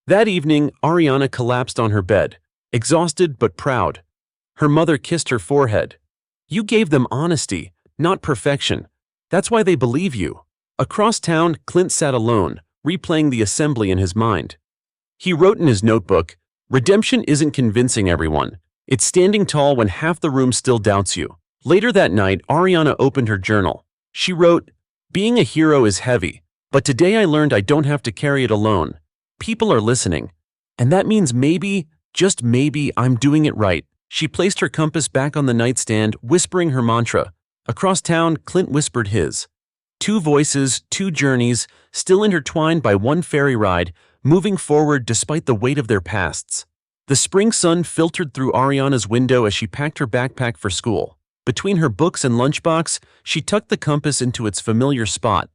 That evening, Ariana collapsed on her bed, exhausted but proud. Her mother kissed her forehead. "You gave them honesty, not perfection. That's why they believe you." Across town, Clint sat alone, replaying the assembly in his mind. He wrote in his notebook, "Redemption isn't convincing everyone. It's standing tall when half the room still doubts you." Later that night, Ariana opened her journal. She wrote, "Being a hero is heavy, but today I learned I don't have to carry it alone. People are listening. And that means maybe, just maybe, I'm doing it right." She placed her compass back on the nightstand, whispering her mantra. Across town, Clint whispered his. Two voices, two journeys, still intertwined by one ferry ride, moving forward despite the weight of their pasts. The spring sun filtered through Ariana's window as she packed her backpack for school. Between her books and lunchbox, she tucked the compass into its familiar spot.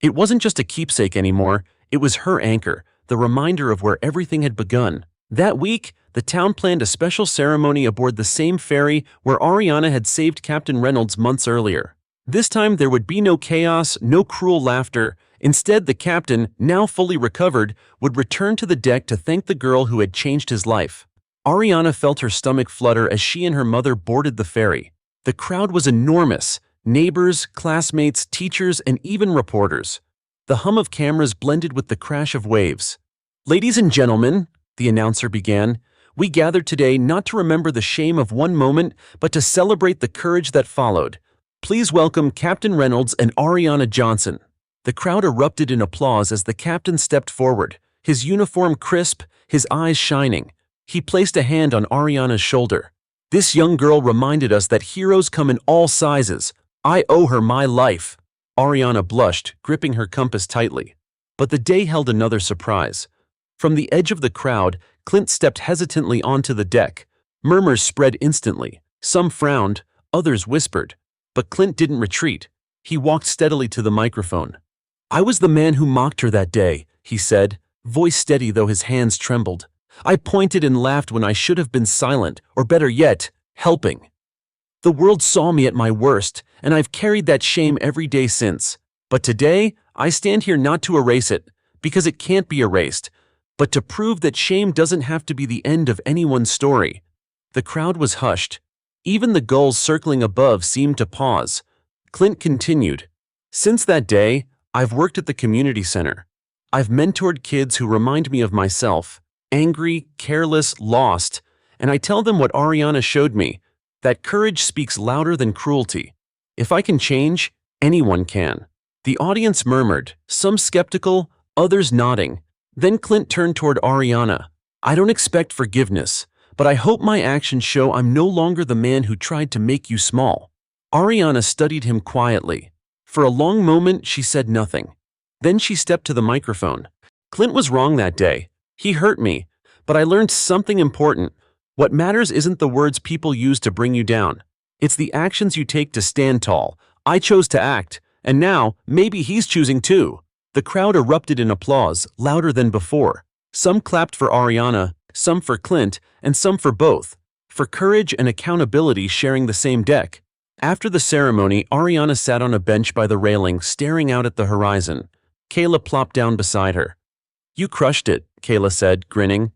It wasn't just a keepsake anymore, it was her anchor, the reminder of where everything had begun. That week, the town planned a special ceremony aboard the same ferry where Ariana had saved Captain Reynolds months earlier. This time there would be no chaos, no cruel laughter. Instead, the captain, now fully recovered, would return to the deck to thank the girl who had changed his life. Ariana felt her stomach flutter as she and her mother boarded the ferry. The crowd was enormous. Neighbors, classmates, teachers, and even reporters. The hum of cameras blended with the crash of waves. "Ladies and gentlemen," the announcer began, "we gathered today not to remember the shame of one moment, but to celebrate the courage that followed. Please welcome Captain Reynolds and Ariana Johnson." The crowd erupted in applause as the captain stepped forward, his uniform crisp, his eyes shining. He placed a hand on Ariana's shoulder. "This young girl reminded us that heroes come in all sizes. I owe her my life." Ariana blushed, gripping her compass tightly. But the day held another surprise. From the edge of the crowd, Clint stepped hesitantly onto the deck. Murmurs spread instantly. Some frowned, others whispered. But Clint didn't retreat. He walked steadily to the microphone. "I was the man who mocked her that day," he said, voice steady though his hands trembled. "I pointed and laughed when I should have been silent, or better yet, helping. The world saw me at my worst, and I've carried that shame every day since. But today, I stand here not to erase it, because it can't be erased, but to prove that shame doesn't have to be the end of anyone's story." The crowd was hushed. Even the gulls circling above seemed to pause. Clint continued, "Since that day, I've worked at the community center. I've mentored kids who remind me of myself, angry, careless, lost, and I tell them what Ariana showed me, that courage speaks louder than cruelty. If I can change, anyone can." The audience murmured, some skeptical, others nodding. Then Clint turned toward Ariana. "I don't expect forgiveness, but I hope my actions show I'm no longer the man who tried to make you small." Ariana studied him quietly. For a long moment, she said nothing. Then she stepped to the microphone. "Clint was wrong that day. He hurt me, but I learned something important. What matters isn't the words people use to bring you down. It's the actions you take to stand tall. I chose to act, and now, maybe he's choosing too. The crowd erupted in applause, louder than before. Some clapped for Ariana, some for Clint, and some for both, for courage and accountability sharing the same deck. After the ceremony, Ariana sat on a bench by the railing, staring out at the horizon. Kayla plopped down beside her. You crushed it, Kayla said, grinning.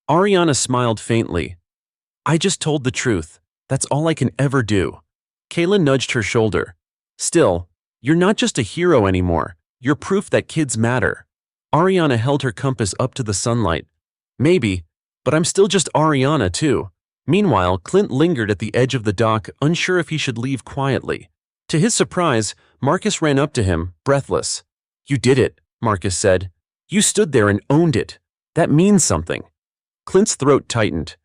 Ariana smiled faintly. I just told the truth. That's all I can ever do. Kayla nudged her shoulder. Still, you're not just a hero anymore. You're proof that kids matter. Ariana held her compass up to the sunlight. Maybe, but I'm still just Ariana too. Meanwhile, Clint lingered at the edge of the dock, unsure if he should leave quietly. To his surprise, Marcus ran up to him, breathless. You did it, Marcus said. You stood there and owned it. That means something. Clint's throat tightened.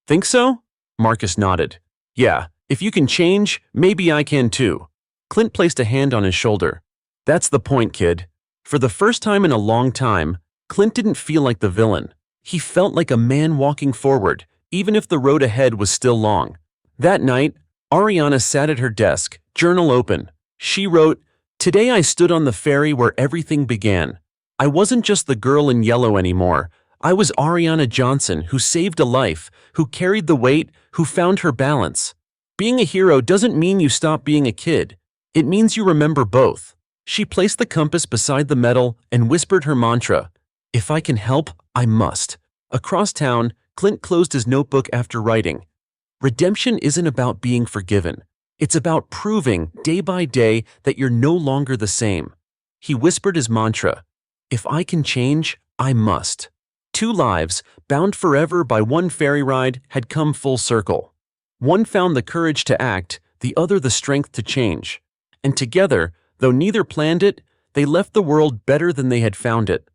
Think so? Marcus nodded. Yeah, if you can change, maybe I can too. Clint placed a hand on his shoulder. That's the point, kid. For the first time in a long time, Clint didn't feel like the villain. He felt like a man walking forward, even if the road ahead was still long. That night, Ariana sat at her desk, journal open. She wrote, Today I stood on the ferry where everything began. I wasn't just the girl in yellow anymore. I was Ariana Johnson, who saved a life, who carried the weight, who found her balance. Being a hero doesn't mean you stop being a kid. It means you remember both. She placed the compass beside the medal and whispered her mantra, If I can help, I must. Across town, Clint closed his notebook after writing, Redemption isn't about being forgiven. It's about proving, day by day, that you're no longer the same. He whispered his mantra, If I can change, I must. 2 lives, bound forever by one ferry ride, had come full circle. One found the courage to act, the other the strength to change. And together, though neither planned it, they left the world better than they had found it.